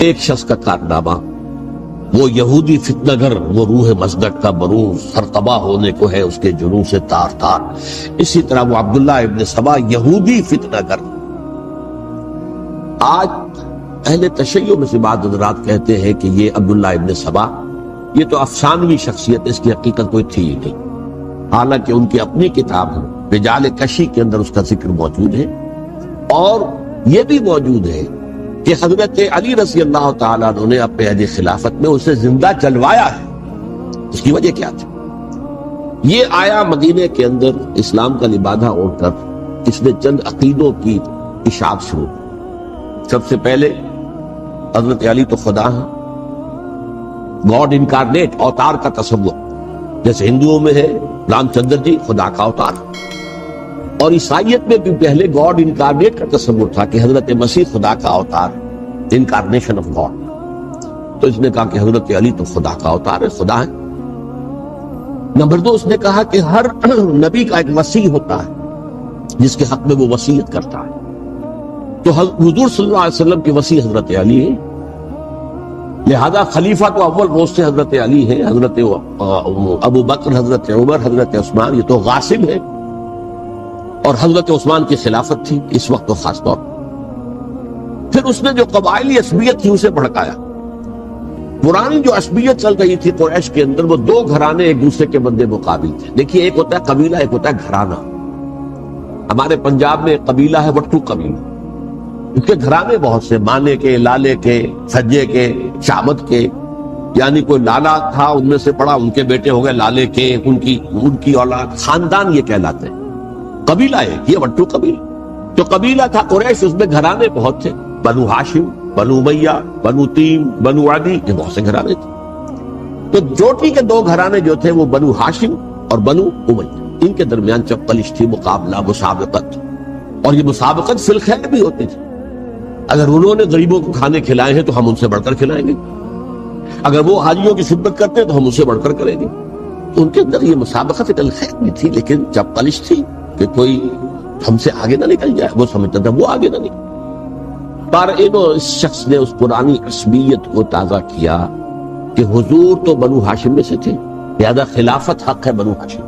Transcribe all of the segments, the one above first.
ایک شخص کا کارنامہ، وہ یہودی فتنہ گر، وہ روح مزدق کا بروز، ہر تباہ ہونے کو ہے اس کے جنون سے تار تار۔ اسی طرح وہ عبداللہ ابن سبا یہودی فتنہ گر۔ آج اہل تشیع میں سے بعض حضرات کہتے ہیں کہ یہ عبداللہ ابن سبا یہ تو افسانوی شخصیت، اس کی حقیقت کوئی تھی ہی نہیں، حالانکہ ان کی اپنی کتاب ہے رجال کشی کے اندر اس کا ذکر موجود ہے، اور یہ بھی موجود ہے کہ حضرت علی رضی اللہ تعالیٰ عنہ نے اپنے عہد خلافت میں اسے زندہ جلوایا ہے۔ اس کی وجہ کیا تھی؟ یہ آیا مدینے کے اندر اسلام کا لبادہ اوڑھ کر، اس نے چند عقیدوں کی اشاعت شروع کی۔ سب سے پہلے حضرت علی تو خدا ہیں، گاڈ انکارنیٹ، اوتار کا تصور، جیسے ہندوؤں میں ہے رام چندر جی خدا کا اوتار، اور عیسائیت میں بھی پہلے گاڈ انکارنیٹ کا تصور تھا کہ حضرت مسیح خدا کا اوتار، انکارنیشن آف گاڈ۔ تو اس نے کہا کہ حضرت علی تو خدا کا اوتار ہے، خدا ہے۔ نمبر 2، اس نے کہا کہ ہر نبی کا ایک وصی ہوتا ہے جس کے حق میں وہ وصیت کرتا ہے، تو حضور صلی اللہ علیہ وسلم کے وصی حضرت علی ہے، لہذا خلیفہ تو اول روز سے حضرت علی ہے، حضرت ابو بکر، حضرت عمر، حضرت عثمان یہ تو غاصب ہے، اور حضرت عثمان کی خلافت تھی اس وقت تو خاص طور پر۔ پھر اس نے جو قبائلی عصبیت تھی اسے بھڑکایا۔ پرانی جو عصبیت چل رہی تھی قریش کے اندر، وہ دو گھرانے ایک دوسرے کے مد مقابل تھے۔ دیکھیے، ایک ہوتا ہے قبیلہ، ایک ہوتا ہے گھرانہ۔ ہمارے پنجاب میں ایک قبیلہ ہے وٹو قبیلہ، اس کے گھرانے بہت سے، مانے کے، لالے کے، سجے کے، شامت کے، یعنی کوئی لالا تھا ان میں سے پڑا، ان کے بیٹے ہو گئے لالے کے، ان کی اولاد، خاندان یہ کہلاتے ہیں۔ قبیلہ ہے یہ وٹو قبیلہ، تو قبیلہ تھا قریش، اس میں گھرانے بہت تھے، بنو ہاشم، بنو امیہ، بنو تیم، بنو عدی، یہ بہت سے گھرانے تھے۔ تو چوٹی کے دو گھرانے جو تھے وہ بنو ہاشم اور بنو امیہ، ان کے درمیان چپقلش تھی، مقابلہ، مسابقت، اور یہ مسابقت فی الخیر بھی ہوتی تھی۔ اگر انہوں نے غریبوں کو کھانے کھلائے ہیں تو ہم ان سے بڑھ کر کھلائیں گے، اگر وہ حاجیوں کی خدمت کرتے ہیں تو ہم ان سے بڑھ کر کریں گے۔ تو ان کے اندر یہ مسابقت فی الخیر بھی تھی، لیکن چپقلش تھی کہ کوئی ہم سے آگے نہ نکل جائے، وہ سمجھتا تھا وہ آگے نہ نکل۔ پر اس شخص نے اس پرانی عصبیت کو تازہ کیا کہ حضور تو بنو ہاشم میں سے تھے، لہذا خلافت حق ہے بنو ہاشم،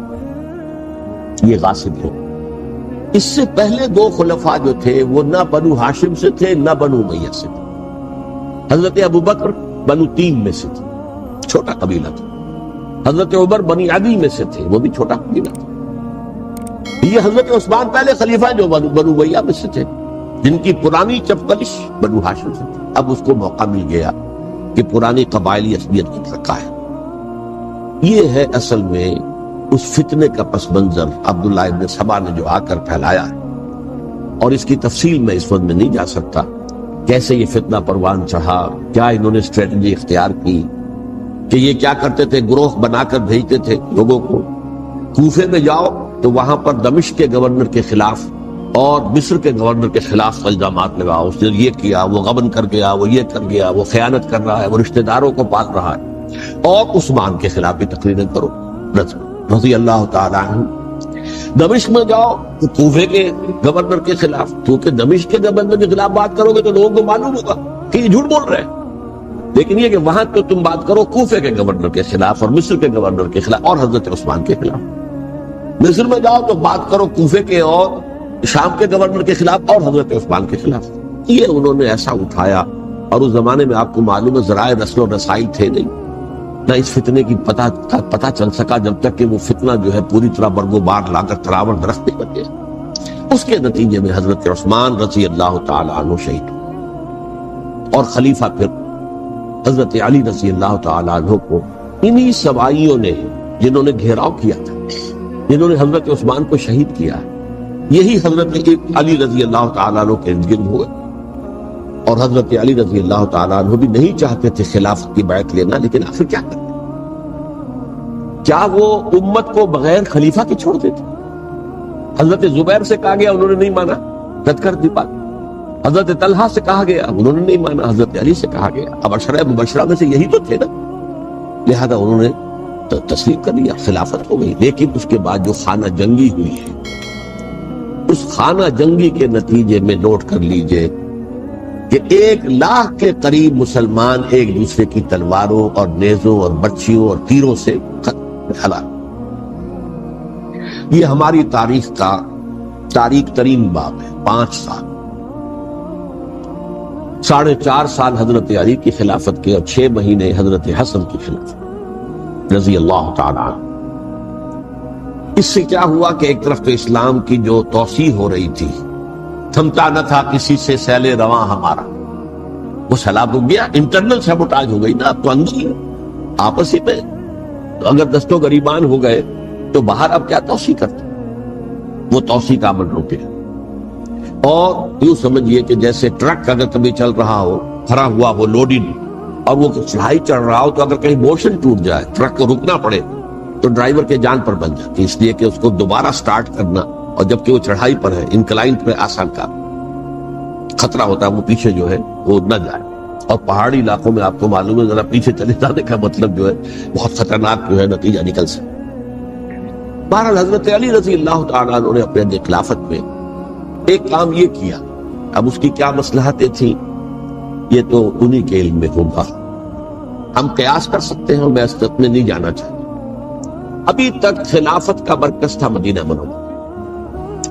یہ غاصب ہو۔ اس سے پہلے دو خلفاء جو تھے وہ نہ بنو ہاشم سے تھے نہ بنو امیہ سے تھے۔ حضرت ابو بکر بنو تیم میں سے تھے، چھوٹا قبیلہ تھا۔ حضرت عمر بنی عدی میں سے تھے، وہ بھی چھوٹا قبیلہ تھا۔ یہ حضرت عثمان پہلے خلیفہ جو بنو امیہ میں سے تھے، جن کی پرانی چپقلش بنو ہاشم سے تھی۔ اب اس کو موقع مل گیا کہ پرانی قبائلی عصبیت کو بھڑکائے۔ یہ ہے اصل میں اس فتنے کا پس منظر عبداللہ ابن سبا نے جو آ کر پھیلایا ہے، اور اس کی تفصیل میں اس وقت میں نہیں جا سکتا، کیسے یہ فتنہ پروان چڑھا، کیا انہوں نے اسٹریٹجی اختیار کی، کہ یہ کیا کرتے تھے، گروہ بنا کر بھیجتے تھے لوگوں کو، کوفے میں جاؤ تو وہاں پر دمشق کے گورنر کے خلاف اور مصر کے گورنر کے خلاف الزامات لگاؤ، اس نے یہ کیا، وہ غبن کر گیا، وہ یہ کر گیا، وہ خیانت کر رہا ہے، وہ رشتہ داروں کو پال رہا ہے، اور عثمان کے خلاف بھی تقریریں کرو رضی اللہ تعالیٰ عنہ۔ دمشق میں جاؤ تو کوفے کے گورنر کے خلاف، کیونکہ دمشق کے گورنر کے خلاف بات کرو گے تو لوگوں کو معلوم ہوگا کہ یہ جھوٹ بول رہے ہیں، لیکن یہ کہ وہاں تو تم بات کرو کوفے کے گورنر کے خلاف اور مصر کے گورنر کے خلاف اور حضرت عثمان کے خلاف۔ مصر میں جاؤ تو بات کرو کوفے کے اور شام کے گورنر کے خلاف اور حضرت عثمان کے خلاف۔ یہ انہوں نے ایسا اٹھایا، اور اس زمانے میں آپ کو معلوم ہے ذرائع رسل و رسائی تھے نہیں، نہ اس فتنے کی پتہ چل سکا جب تک کہ وہ فتنہ جو ہے پوری طرح برگو بار لا کر تراور درخت نہیں بن گیا۔ اس کے نتیجے میں حضرت عثمان رضی اللہ تعالیٰ عنہ شہید ہوئے، اور خلیفہ پھر حضرت علی رضی اللہ تعالیٰ عنہ کو انہی سوائیوں نے، جنہوں نے گھیراؤ کیا تھا، جنہوں نے حضرت عثمان کو شہید کیا، یہی حضرت علی رضی اللہ تعالیٰ عنہ کے ارد گرد ہوئے۔ اور حضرت علی رضی اللہ تعالیٰ عنہ بھی نہیں چاہتے تھے خلافت کی بیعت لینا، لیکن آخر کیا کرتے؟ کیا وہ امت کو بغیر خلیفہ کے چھوڑ دیتے؟ حضرت زبیر سے کہا گیا، انہوں نے نہیں مانا، رد کر دی بات۔ حضرت طلحہ سے کہا گیا، انہوں نے نہیں مانا، حضرت علی سے کہا گیا، اب عشرہ مبشرہ میں سے یہی تو تھے نا، لہذا انہوں نے تسلیم کر لیا، خلافت ہو گئی۔ لیکن اس کے بعد جو خانہ جنگی ہوئی ہے، اس خانہ جنگی کے نتیجے میں نوٹ کر لیجئے کہ 1,00,000 کے قریب مسلمان ایک دوسرے کی تلواروں اور نیزوں اور برچھیوں اور تیروں سے ہلاک. یہ ہماری تاریخ کا تاریخ ترین باب ہے. 5 سال 4.5 سال حضرت علی کی خلافت کے اور 6 مہینے حضرت حسن کی خلافت رضی اللہ تعالی عنہ. اس سے کیا ہوا کہ ایک طرف تو اسلام کی جو توسیع ہو رہی تھی، تھمتا نہ تھا کسی سے سیل رواں ہمارا، وہ سیلاب رک گیا. انٹرنل سیبوٹاج ہو گئی نا، اب تو اندر ہی آپس ہی میں اگر دستوں گریبان ہو گئے تو باہر اب کیا توسیع کرتے، وہ توسیع کا عمل رک گیا. اور یوں سمجھیے کہ جیسے ٹرک اگر کبھی چل رہا ہو بھرا ہوا وہ لوڈنگ اور وہ چڑھائی چڑھ رہا ہو تو اگر کہیں موشن ٹوٹ جائے ٹرک کو رکنا پڑے تو ڈرائیور کے جان پر بن جاتی، اس لیے کہ اس کو دوبارہ سٹارٹ کرنا، اور جبکہ وہ چڑھائی پر ہے انکلائن پر آسان کا خطرہ ہوتا ہے وہ پیچھے جو ہے وہ نہ جائے. اور پہاڑی علاقوں میں آپ کو معلوم ہے ذرا پیچھے چلے جانے کا مطلب جو ہے بہت خطرناک جو ہے نتیجہ نکل سکتا. بہرحال حضرت علی رضی اللہ تعالیٰ عنہ نے اپنے خلافت میں ایک کام یہ کیا. اب اس کی کیا مصلحتیں تھیں یہ تو انہی کے علم میں ہوگا، ہم قیاس کر سکتے ہیں اور میں اس تک میں نہیں جانا چاہتا. ابھی تک خلافت کا مرکز تھا مدینہ منورہ،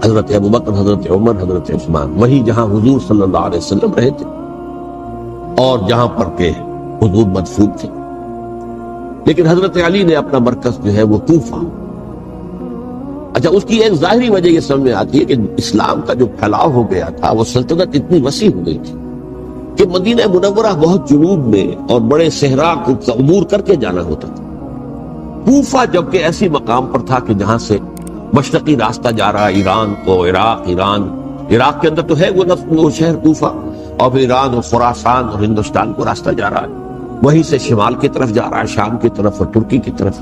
حضرت ابوبکر، حضرت عمر، حضرت عثمان، وہی جہاں حضور صلی اللہ علیہ وسلم رہے تھے اور جہاں پر کہ حضور مدفون تھے. لیکن حضرت علی نے اپنا مرکز جو ہے وہ کوفہ. اچھا، اس کی ایک ظاہری وجہ یہ سمجھ میں آتی ہے کہ اسلام کا جو پھیلاؤ ہو گیا تھا، وہ سلطنت اتنی وسیع ہو گئی تھی کہ مدینہ منورہ بہت جنوب میں اور بڑے صحرا کو عبور کر کے جانا ہوتا تھا. کوفہ جبکہ ایسی مقام پر تھا کہ جہاں سے مشرقی راستہ جا رہا ہے ایران کو، عراق کے اندر تو ہے وہ شہر کوفہ، اور پھر ایران اور خراسان اور ہندوستان کو راستہ جا رہا ہے، وہیں سے شمال کی طرف جا رہا ہے، شام کی طرف اور ترکی کی طرف،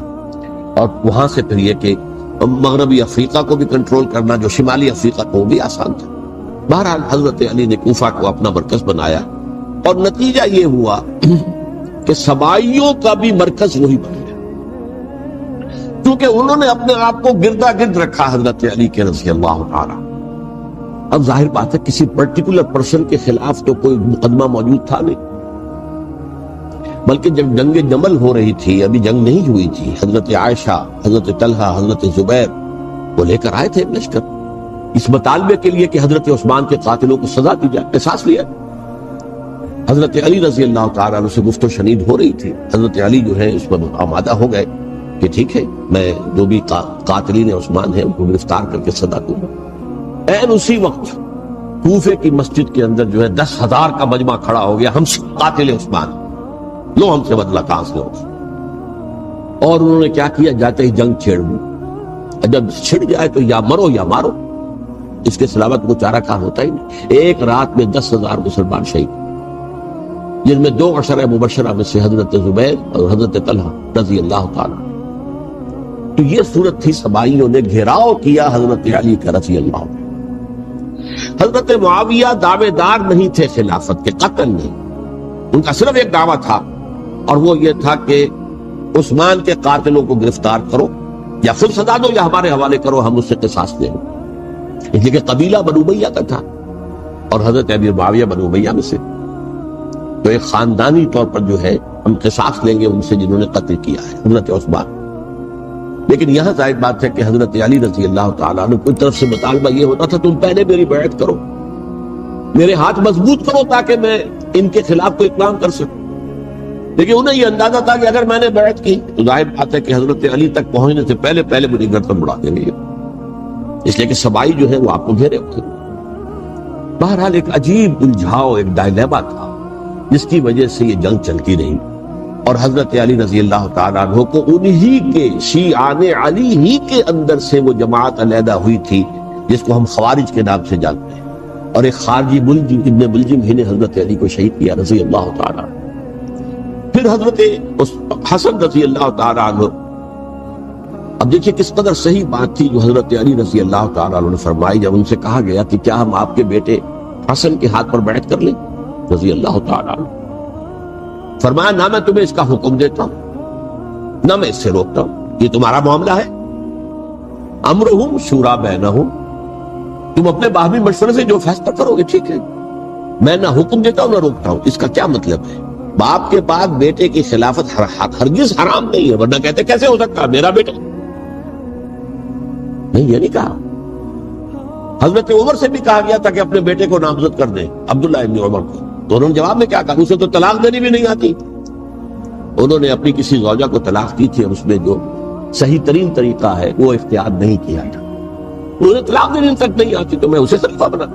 اور وہاں سے پھر یہ کہ مغربی افریقہ کو بھی کنٹرول کرنا جو شمالی افریقہ کو بھی آسان تھا. بہرحال حضرت علی نے کوفہ کو اپنا مرکز بنایا اور نتیجہ یہ ہوا کہ سبائیوں کا بھی مرکز وہی بن گیا، کیونکہ انہوں نے اپنے آپ کو گردا گرد رکھا حضرت علی کے رضی اللہ تعالی. اب ظاہر بات ہے کسی پرٹیکولر پرسن کے خلاف تو کوئی مقدمہ موجود تھا نہیں، بلکہ جب جنگ جمل ہو رہی تھی، ابھی جنگ نہیں ہوئی تھی، حضرت عائشہ، حضرت طلحہ، حضرت زبیر وہ لے کر آئے تھے لشکر اس مطالبے کے لیے کہ حضرت عثمان کے قاتلوں کو سزا دی جائے. احساس لیا. حضرت علی رضی اللہ تعالیٰ عنہ سے گفت و شنید ہو رہی تھی. حضرت علی جو ہے اس پر آمادہ ہو گئے کہ ٹھیک ہے، میں جو بھی قاتلین عثمان ہیں ان کو گرفتار کر کے سزا دوں گا. این اسی وقت کوفے کی مسجد کے اندر جو ہے 10,000 کا مجمع کھڑا ہو گیا، ہم سب قاتل عثمان، لو ہم سے بدلہ کہاں سے ہو. اور انہوں نے کیا کیا، جاتے ہی جنگ چھیڑ دی. جب چھڑ جائے تو یا مرو یا مارو، اس کے سلامت کو چارہ کار ہوتا ہی نہیں. ایک رات میں 10,000 مسلمان شہید، جن میں 2 عشرہ مبشرہ میں سے حضرت زبیر اور حضرت طلحہ رضی اللہ تعالیٰ. تو یہ صورت تھی، سبائیوں نے گھیراؤ کیا حضرت علی کا رضی اللہ عنہ. حضرت معاویہ دعوے دار نہیں تھے خلافت کے، قطعاً نہیں. ان کا صرف ایک دعویٰ تھا اور وہ یہ تھا کہ عثمان کے قاتلوں کو گرفتار کرو، یا خود سزا دو یا ہمارے حوالے کرو، ہم اس سے قصاص لیں گے. اس لیے کہ قبیلہ بنو امیہ کا تھا اور حضرت ابی معاویہ بنو امیہ میں سے، تو ایک خاندانی طور پر جو ہے ہم قصاص لیں گے ان سے جنہوں نے قتل کیا ہے حضرت عثمان. لیکن یہاں ظاہر بات ہے کہ حضرت علی رضی اللہ تعالیٰ عنہ کی طرف سے مطالبہ یہ ہوتا تھا تم پہلے میری بیعت کرو، میرے ہاتھ مضبوط کرو تاکہ میں ان کے خلاف کوئی اقدام کر سکوں. لیکن انہیں یہ اندازہ تھا کہ اگر میں نے بیعت کی تو ظاہر بات ہے کہ حضرت علی تک پہنچنے سے پہلے مجھے گردن اڑا دیں گے، اس لیے کہ سبائی جو ہے وہ آپ کو گھیرے ہوتے. بہرحال ایک عجیب الجھاؤ، ایک ڈائلیما تھا جس کی وجہ سے یہ جنگ چلتی رہی. اور حضرت علی رضی اللہ تعالیٰ عنہ کو انہی کے شیعان علی ہی کے اندر سے وہ جماعت علیحدہ ہوئی تھی جس کو ہم خوارج کے نام سے جانتے ہیں، اور ایک خارجی ملجم ابن ملجم ہی نے حضرت علی کو شہید کیا رضی اللہ تعالیٰ. پھر حضرت حسن رضی اللہ تعالیٰ عنہ، اب دیکھیے کس قدر صحیح بات تھی جو حضرت علی رضی اللہ تعالیٰ عنہ نے فرمائی جب ان سے کہا گیا کہ کیا ہم آپ کے بیٹے حسن کے ہاتھ پر بیعت کر لیں رضی اللہ تعالیٰ عنہ. فرمایا نہ میں تمہیں اس کا حکم دیتا ہوں نہ میں اس سے روکتا ہوں، یہ تمہارا معاملہ ہے. امرہم شورا بینہم، تم اپنے باہمی مشورے سے جو فیصلہ کرو گے ٹھیک ہے. میں نہ حکم دیتا ہوں نہ روکتا ہوں. اس کا کیا مطلب ہے؟ باپ کے بعد بیٹے کی خلافت ہرگز حرام نہیں ہے، ورنہ کہتے کیسے ہو سکتا میرا بیٹا؟ نہیں، یہ نہیں کہا. حضرت عمر سے بھی کہا گیا تھا کہ اپنے بیٹے کو نامزد کر دیں، عبداللہ ابن عمر کو، تو انہوں نے جواب میں کیا کہا؟ اسے تو طلاق دینی بھی نہیں آتی. انہوں نے اپنی کسی زوجہ کو طلاق دی تھی اور اس میں جو صحیح ترین طریقہ ہے وہ اختیار نہیں کیا تھا. انہوں نے طلاق دینے تک نہیں آتی تو میں اسے خلیفہ بنا.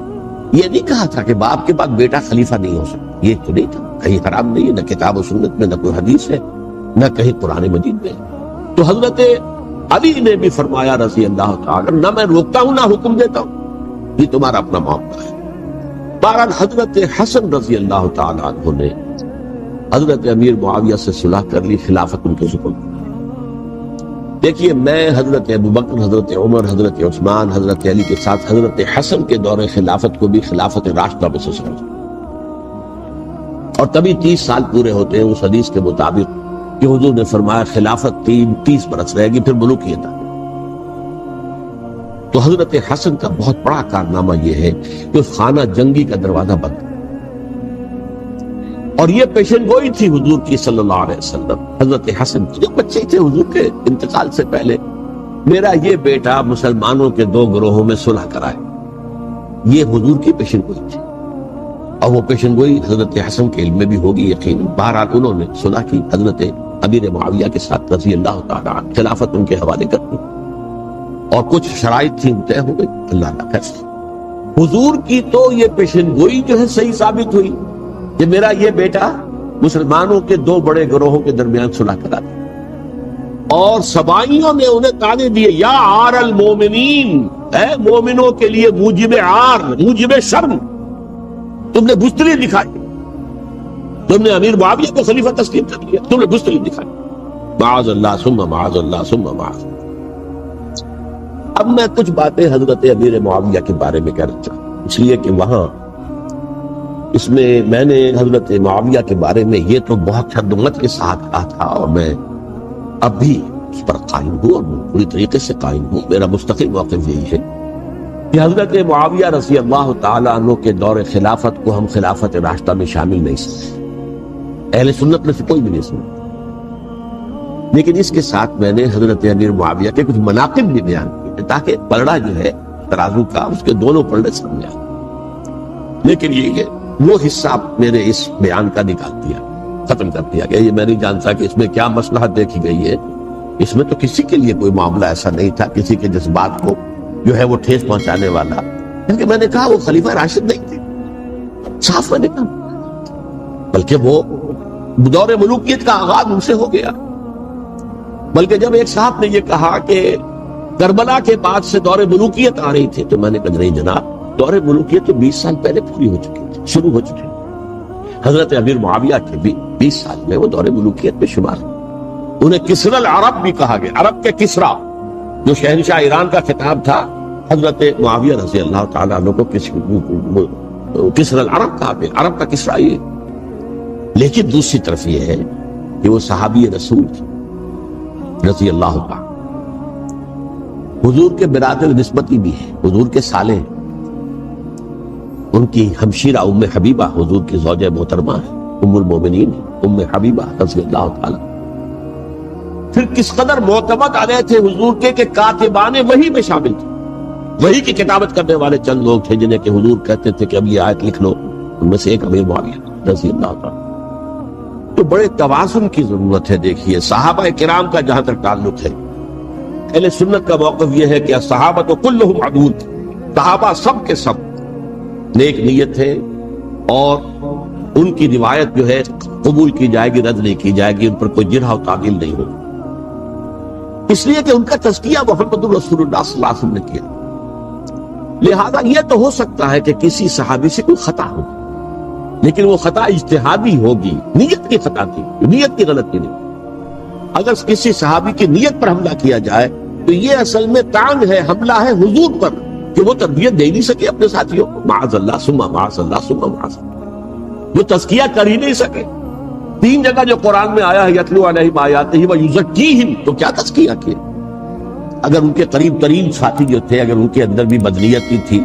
یہ نہیں کہا تھا کہ باپ کے بعد بیٹا خلیفہ نہیں ہو سکتا، یہ تو نہیں تھا. کہیں حرام نہیں ہے، نہ کتاب و سنت میں، نہ کوئی حدیث ہے، نہ کہیں قرآن مجید میں. تو حضرت علی نے بھی فرمایا رضی اللہ تعالی، نہ میں روکتا ہوں نہ حکم دیتا ہوں، یہ تمہارا اپنا معاملہ ہے. بہرحال حضرت حسن رضی اللہ تعالی عنہ نے حضرت امیر معاویہ سے صلح کر لی، خلافت ان کے سپرد. دیکھیے، میں حضرت ابوبکر، حضرت عمر، حضرت عثمان، حضرت علی کے ساتھ حضرت حسن کے دور خلافت کو بھی خلافت راشدہ میں سے سمجھتا ہوں. اور تبھی 30 سال پورے ہوتے ہیں اس حدیث کے مطابق کہ حضور نے فرمایا خلافت 30 برس رہے گی، پھر ملوکیت آ گئی. تو حضرت حسن کا بہت بڑا کارنامہ یہ ہے کہ اس خانہ جنگی کا دروازہ بند، اور یہ پیشن گوئی تھی حضور کی صلی اللہ علیہ وسلم. حضرت حسن جو بچے تھے حضور کے انتقال سے پہلے، میرا یہ بیٹا مسلمانوں کے 2 گروہوں میں صلح کرائے، یہ حضور کی پیشن گوئی تھی. اور وہ پیشن گوئی حضرت حسن کے علم میں بھی ہوگی یقین. بہرحال انہوں نے صلح کی حضرت امیر معاویہ کے ساتھ رضی اللہ تعالی عنہ، خلافت ان کے حوالے کر دی، اور کچھ شرائط تھی طے ہو گئی. اللہ کا فیصلہ. حضور کی تو یہ پیشن گوئی جو ہے صحیح ثابت ہوئی کہ میرا یہ بیٹا مسلمانوں کے 2 بڑے گروہوں کے درمیان صلح کرا دے. اور سبائیوں نے انہیں تانے دیے، یا عار المومنین، اے مومنوں کے لیے موجب عار، موجب شرم، تم نے بزدلی دکھائی، تم نے امیر معاویہ کو خلیفہ تسلیم کر لیا، تم نے بزدلی دکھائی. معاذ اللہ ثم معاذ اللہ ثم معاذ. اب میں کچھ باتیں حضرت امیر معاویہ کے بارے میں کہنا چاہتا ہوں، اس لیے کہ وہاں اس میں نے حضرت معاویہ کے بارے میں یہ تو بہت حدمت کے ساتھ کہا تھا، اور میں اب بھی اس پر قائم ہوں اور پوری طریقے سے قائم ہوں. میرا مستقل موقف یہی ہے کہ حضرت معاویہ رضی اللہ تعالی عنہ کے دور خلافت کو ہم خلافت راشدہ میں شامل نہیں سمجھتے، اہل سنت میں سے کوئی بھی نہیں سمجھتا. لیکن اس کے ساتھ میں نے حضرت امیر معاویہ کے کچھ مناقب بھی بیان کیے تاکہ پلڑا جو ہے ترازو کا، اس کے دونوں پلڑے سامنے آئے. لیکن یہ وہ حصہ میرے اس بیان کا نکال دیا، ختم کر دیا گیا. یہ میں نہیں جانتا کہ اس میں کیا مصلحت دیکھی گئی ہے. اس میں تو کسی کے لیے کوئی معاملہ ایسا نہیں تھا، کسی کے جذبات کو جو ہے وہ ٹھیس پہنچانے والا. کیونکہ میں نے کہا وہ خلیفہ راشد نہیں تھے، صاف میں نے کہا، بلکہ وہ دور ملوکیت کا آغاز ان سے ہو گیا. بلکہ جب ایک صاحب نے یہ کہا کہ کربلا کے بعد سے دور ملوکیت آ رہی تھی، تو میں نے کہا نہیں جناب، دور ملوکیت تو 20 سال پہلے پوری ہو چکی تھی، شروع ہو چکی. حضرت امیر معاویہ کے بھی 20 سال میں وہ دور ملوکیت میں شمار. انہیں کسری العرب بھی کہا گیا، عرب کے کسرا جو شہنشاہ ایران کا خطاب تھا، حضرت معاویہ رضی اللہ تعالیٰ عنہ کو کسری العرب کہا گیا، عرب کا کسرا یہ. لیکن دوسری طرف یہ ہے کہ وہ صحابی رسول تھے رضی اللہ عنہ، حضور کے برادر نسبتی بھی ہیں، حضور کے سالے ہیں. ان کی ہمشیرہ ام حبیبہ حضور کی زوجہ محترمہ ہے، ام المومنین ام حبیبہ رضی اللہ تعالی. پھر کس قدر معتمد علیہ تھے حضور کے کہ کاتبان وحی میں شامل تھے، وحی کی کتابت کرنے والے چند لوگ تھے جنہیں کہ حضور کہتے تھے کہ اب یہ آیت لکھ لو. ان میں سے ایک امیر معاویہ رضی اللہ تعالی. تو بڑے توازن کی ضرورت ہے. دیکھیے صحابہ کرام کا جہاں تک تعلق ہے، اہل سنت کا موقف یہ ہے کہ صحابہ کلہم عدول، صحابہ سب کے سب نیک نیت ہے، اور ان کی روایت جو ہے قبول کی جائے گی، رد نہیں کی جائے گی، ان پر کوئی جرح و تعدیل نہیں ہوگی. اس لیے کہ ان کا تزکیہ محمد رسول اللہ صلی اللہ علیہ وسلم نے کیا. لہذا یہ تو ہو سکتا ہے کہ کسی صحابی سے کوئی خطا ہو، لیکن وہ خطا اجتہادی ہوگی، نیت کی خطا تھی، نیت کی غلطی نہیں. اگر کسی صحابی کی نیت پر حملہ کیا جائے تو یہ اصل میں طعن ہے، حملہ ہے حضور پر کہ وہ تربیت دے نہیں سکے اپنے ساتھیوں کو. معاذ اللہ ثم معاذ اللہ ثم معاذ اللہ، وہ تزکیہ کر ہی نہیں سکے. 3 جگہ جو قرآن میں آیا ہے یتلو علیہم آیاتہ ویزکیہم، تو کیا تزکیہ کیا؟ اگر ان کے قریب ترین ساتھی جو تھے، اگر ان کے اندر بھی بدنیتی تھی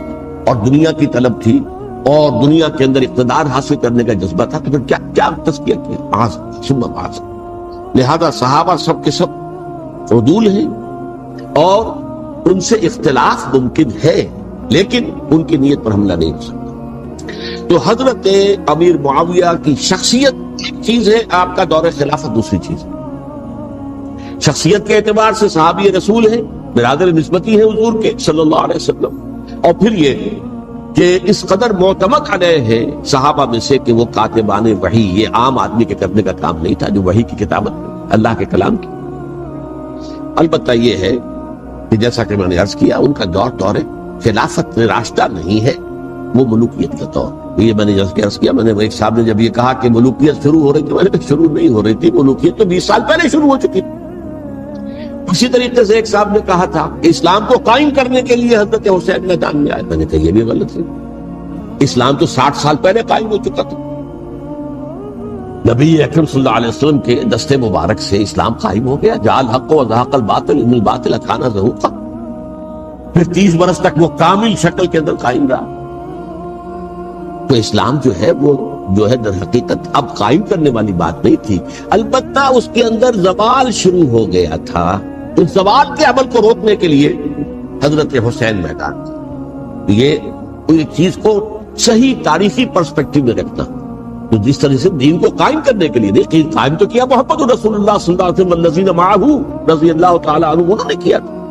اور دنیا کی طلب تھی اور دنیا کے اندر اقتدار حاصل کرنے کا جذبہ تھا، تو پھر کیا کیا تزکیہ کیا، لہذا صحابہ سب کے سب عدول ہیں اور ان سے اختلاف ممکن ہے، لیکن ان کی نیت پر حملہ نہیں ہو سکتا۔ تو حضرت امیر معاویہ کی شخصیت ایک چیز ہے، آپ کا دور خلافت دوسری چیز ہے۔ شخصیت کے اعتبار سے صحابی رسول ہے، برادر نسبتی ہے حضور کے صلی اللہ علیہ وسلم، اور پھر یہ کہ اس قدر معتمد علیہ ہے صحابہ میں سے کہ وہ کاتبان وحی، یہ عام آدمی کے کرنے کا کام نہیں تھا جو وحی کی کتابت اللہ کے کلام کی۔ البتہ یہ ہے کہ جیسا کہ میں نے عرض کیا، ان کا دور خلافت میں راستہ نہیں ہے، وہ ملوکیت کا دور۔ یہ میں نے عرض کیا، میں نے ایک صاحب نے جب یہ کہا کہ ملوکیت شروع ہو رہی تھی، میں نے کہا شروع نہیں ہو رہی تھی، ملوکیت تو 20 سال پہلے شروع ہو چکی تھی۔ اسی طریقے سے ایک صاحب نے کہا تھا کہ اسلام کو قائم کرنے کے لیے حضرت حسین میدان میں آئے، میں نے کہا یہ بھی غلط ہے، اسلام تو 60 سال پہلے قائم ہو چکا تھا، نبی اکرم صلی اللہ علیہ وسلم کے دستے مبارک سے اسلام قائم ہو گیا، جعل حق و زہق الباطل ان الباطل کان زہوقا، پھر 30 برس تک وہ کامل شکل کے اندر قائم رہا۔ تو اسلام جو ہے وہ جو ہے در حقیقت اب قائم کرنے والی بات نہیں تھی، البتہ اس کے اندر زوال شروع ہو گیا تھا، تو زوال کے عمل کو روکنے کے لیے حضرت حسین میدان تھے۔ یہ ایک چیز کو صحیح تاریخی پرسپیکٹو میں رکھنا، تو جس طرح سے دین کو قائم کرنے کے لیے نہیں، قائم تو کیا محمد رسول اللہ صلی اللہ علیہ وسلم والذین معہ رضی اللہ تعالی عنہ، انہوں نے کیا تھا۔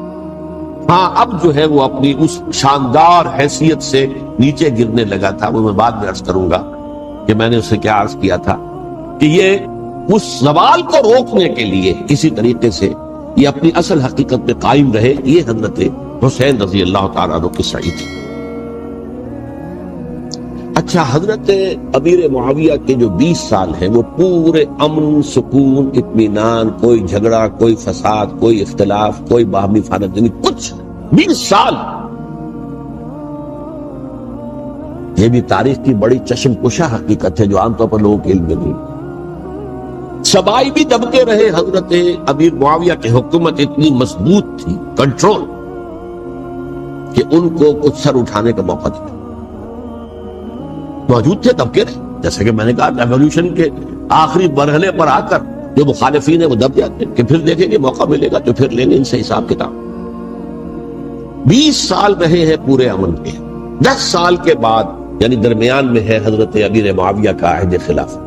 ہاں اب جو ہے وہ اپنی اس شاندار حیثیت سے نیچے گرنے لگا تھا، وہ میں بعد میں عرض کروں گا کہ میں نے اسے کیا عرض کیا تھا کہ یہ اس زوال کو روکنے کے لیے کسی طریقے سے یہ اپنی اصل حقیقت میں قائم رہے، یہ حضرت حسین رضی اللہ تعالیٰ عنہ کی سعی تھی۔ اچھا، حضرت امیر معاویہ کے جو 20 سال ہیں وہ پورے امن، سکون، اطمینان، کوئی جھگڑا، کوئی فساد، کوئی اختلاف، کوئی باہمی فانت جنگی، کچھ 20 سال۔ یہ بھی تاریخ کی بڑی چشم کشا حقیقت ہے جو عام طور پر لوگوں کے علم میں نہیں۔ سبائی بھی دبتے رہے، حضرت امیر معاویہ کی حکومت اتنی مضبوط تھی، کنٹرول، کہ ان کو کچھ سر اٹھانے کا موقع دیا، موجود تھے، دبکے رہے۔ جیسے کہ میں نے کہا، ریولوشن کے آخری مرحلے پر آ کر جو مخالفین ہیں وہ دب جاتے ہیں کہ پھر دیکھیں گے موقع ملے گا تو پھر لیں گے ان سے حساب کتاب۔ 20 سال رہے ہیں پورے امن کے، 10 سال کے بعد یعنی درمیان میں ہے حضرت امیر معاویہ کا عہد خلافت۔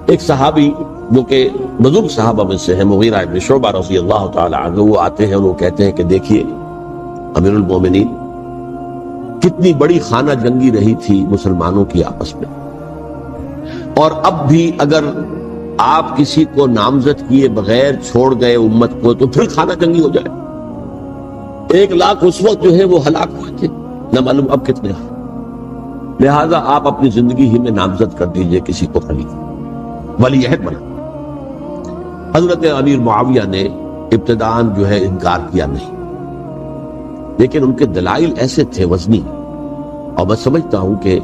ایک صحابی جو کہ بزرگ صحابہ میں سے ہیں، مغیرہ ابن شعبہ رضی اللہ تعالی عنہ، وہ آتے ہیں اور وہ کہتے ہیں کہ دیکھیے امیر المومنین، کتنی بڑی خانہ جنگی رہی تھی مسلمانوں کی آپس میں، اور اب بھی اگر آپ کسی کو نامزد کیے بغیر چھوڑ گئے امت کو تو پھر خانہ جنگی ہو جائے۔ 1 لاکھ اس وقت جو ہے وہ ہلاک ہوئے تھے، نہ معلوم اب کتنے ہیں، لہذا آپ اپنی زندگی ہی میں نامزد کر دیجئے کسی کو خلیفہ، ولی عہد بنا۔ حضرت امیر معاویہ نے ابتداءً جو ہے انکار کیا نہیں، لیکن ان کے دلائل ایسے تھے وزنی، اور میں سمجھتا ہوں کہ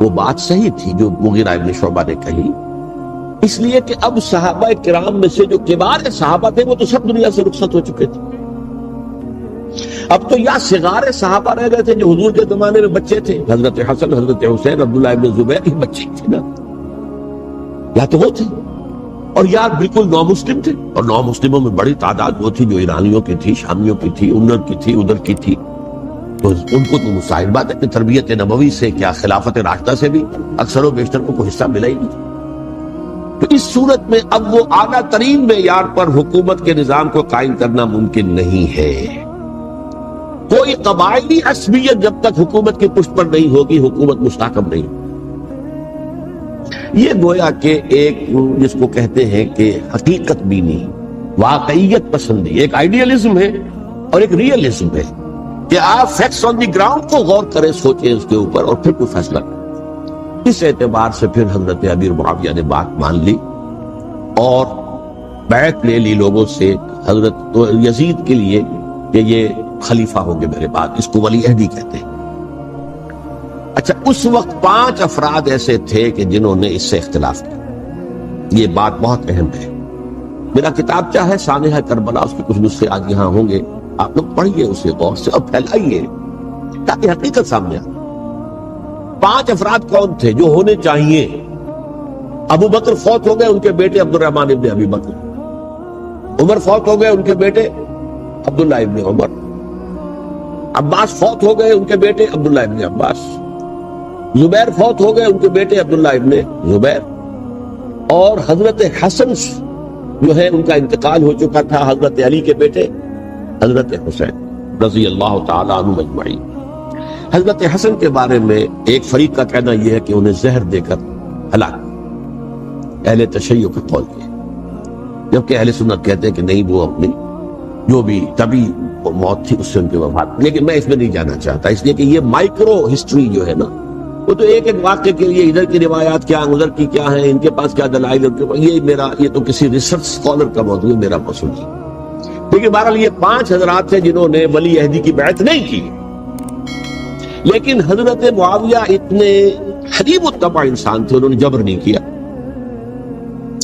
وہ بات صحیح تھی جو مغیرہ ابن شعبہ نے کہی، اس لیے کہ اب صحابہ کرام میں سے جو کبار صحابہ تھے وہ تو سب دنیا سے رخصت ہو چکے تھے، اب تو یا صغار صحابہ رہ گئے تھے جو حضور کے زمانے میں بچے تھے، حضرت حسن، حضرت حسین، عبداللہ ابن زبیر، یہ بچے تھے نا، یا تو وہ تھے، اور یا بالکل نو مسلم تھے، اور نو مسلموں میں بڑی تعداد وہ تھی جو ایرانیوں کی تھی، شامیوں کی تھی، انر کی تھی، ادھر کی تھی، تو ان کو تو مسائل بات ہے کہ تربیت نبوی سے کیا خلافت راشدہ سے بھی اکثر و بیشتر کو کوئی حصہ ملا ہی نہیں۔ تو اس صورت میں اب وہ اعلیٰ ترین معیار پر حکومت کے نظام کو قائم کرنا ممکن نہیں ہے۔ کوئی قبائلی عصبیت جب تک حکومت کی پشت پر نہیں ہوگی، حکومت مستحکم نہیں ہوگی۔ یہ گویا کہ ایک جس کو کہتے ہیں کہ حقیقت بینی، واقعیت پسندی، ایک آئیڈیالزم ہے اور ایک ریئلزم ہے کہ آپ فیکٹس آن دی گراؤنڈ کو غور کریں، سوچیں اس کے اوپر اور پھر کوئی فیصلہ کریں۔ اس اعتبار سے پھر حضرت امیر معاویہ نے بات مان لی اور بیعت لے لی لوگوں سے حضرت یزید کے لیے کہ یہ خلیفہ ہوں گے میرے بعد، اس کو ولی عہدی کہتے ہیں۔ اچھا، اس وقت 5 افراد ایسے تھے کہ جنہوں نے اس سے اختلاف کیا، یہ بات بہت اہم ہے۔ میرا کتابچہ ہے سانحہ کربلا، اس کے کچھ نسخے آج یہاں ہوں گے، آپ لوگ پڑھیے اسے غور سے اور پھیلائیے تاکہ حقیقت سامنے آئے۔ 5 افراد کون تھے جو ہونے چاہیے؟ ابو بکر فوت ہو گئے، ان کے بیٹے عبد الرحمن ابن ابی بکر، عمر فوت ہو گئے، ان کے بیٹے عبداللہ ابن عمر، عباس فوت ہو گئے، ان کے بیٹے عبداللہ ابن عباس، زبیر فوت ہو گئے، ان کے بیٹے عبداللہ ابن زبیر، اور حضرت حسن جو ہے ان کا انتقال ہو چکا تھا، حضرت علی کے بیٹے حضرت حسین رضی اللہ تعالی عنہ اجمعین۔ حضرت حسن کے بارے میں ایک فریق کا کہنا یہ ہے کہ انہیں زہر دے کر ہلاک، اہل تشیع کا قول ہے، جبکہ اہل سنت کہتے ہیں کہ نہیں، وہ اپنی جو بھی طبی موت تھی اس سے ان کی وفات۔ لیکن میں اس میں نہیں جانا چاہتا، اس لیے کہ یہ مائکرو ہسٹری جو ہے نا، وہ تو ایک ایک واقعے کے لیے ادھر کی روایات کیا، ادھر کی کیا ہیں، ان کے پاس کیا دلائل، یہ تو کسی ریسرچ اسکالر کا موضوع ہے، میرا موضوع نہیں۔ لیکن بہرحال یہ 5 حضرات تھے جنہوں نے ولی عہدی کی بیعت نہیں کی، لیکن حضرت معاویہ اتنے حلیب الطبع انسان تھے، انہوں نے جبر نہیں کیا،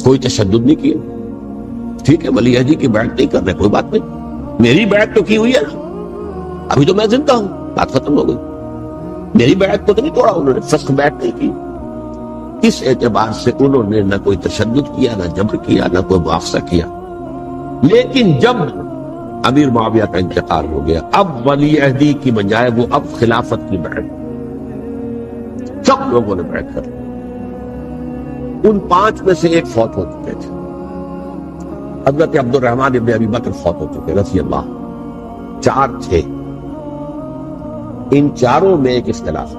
کوئی تشدد نہیں کیا۔ ٹھیک ہے، ولی عہدی کی بیعت نہیں کر رہے، کوئی بات نہیں، میری بیعت تو کی ہوئی ہے نا، ابھی تو میں زندہ ہوں، بات ختم ہو گئی، میری بیعت کو تو نہیں توڑا انہوں نے، فسخ بیعت نہیں کی۔ اس اعتبار سے انہوں نے نہ کوئی تشدد کیا، نہ جبر کیا، نہ کوئی مواخذہ کیا۔ لیکن جب امیر معاویہ کا انتقال ہو گیا، اب ولی عہدی کی بجائے وہ اب خلافت کی بیعت سب لوگوں نے بیعت کر لی۔ ان 5 میں سے ایک فوت ہو چکے تھے، حضرت عبد الرحمن ابن ابی بکر فوت ہو چکے رضی اللہ، 4 تھے، ان 4 میں ایک اختلاف،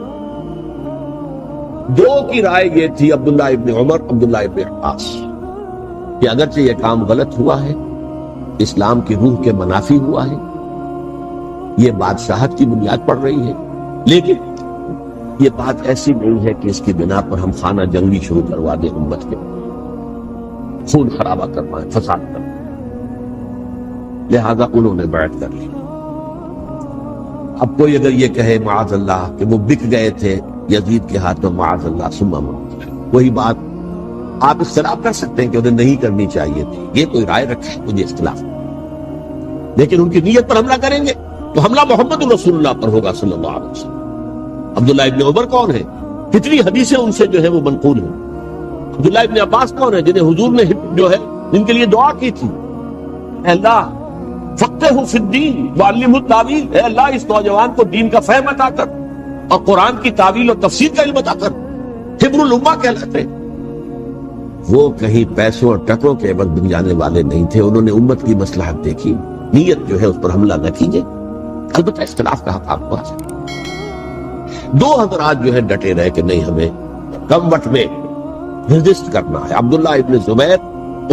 2 کی رائے یہ تھی، عبداللہ ابن عمر، عبداللہ ابن عباس، کہ اگرچہ یہ کام غلط ہوا ہے، اسلام کی روح کے منافی ہوا ہے، یہ بادشاہت کی بنیاد پڑ رہی ہے، لیکن یہ بات ایسی نہیں ہے کہ اس کی بنا پر ہم خانہ جنگی شروع کروا دیں، امت کے خون خرابہ کروائیں، فساد کروائیں۔ لہذا انہوں نے بیعت کر لی۔ اب کوئی اگر یہ کہے معاذ اللہ کہ وہ بک گئے تھے یزید کے ہاتھ میں، معاذ اللہ ثم معاذ، وہی بات آپ اختلاف کر سکتے ہیں کہ انہیں نہیں کرنی چاہیے تھی، یہ کوئی رائے رکھے، مجھے اختلاف، لیکن ان کی نیت پر حملہ کریں گے تو حملہ محمد رسول اللہ پر ہوگا صلی اللہ علیہ وسلم۔ عبداللہ ابن عمر کون ہے؟ کتنی حدیثیں ان سے جو ہے وہ منقول ہیں۔ عبداللہ ابن عباس کون ہے؟ جنہیں حضور نے جو ہے جن کے لیے دعا کی تھی، اے اللہ فقہہ فی الدین وعلمہ التاویل، اے اللہ اس نوجوان کو دین کا فہم عطا کر اور قرآن کی تعویل اور تفسیر کا علم عطا کر، حبر الامہ کہلاتے ہیں۔ وہ کہیں پیسوں اور ٹکوں کے عوض بن جانے والے نہیں تھے، انہوں نے امت کی مصلحت دیکھی، نیت جو ہے اس پر حملہ نہ کیجیے، البتہ اختلاف کا حق آپ کو حاصل۔ 2 حضرات جو ہے ڈٹے رہے کہ نہیں، ہمیں کم وقت میں ریزسٹ کرنا ہے۔ عبداللہ ابن زبیر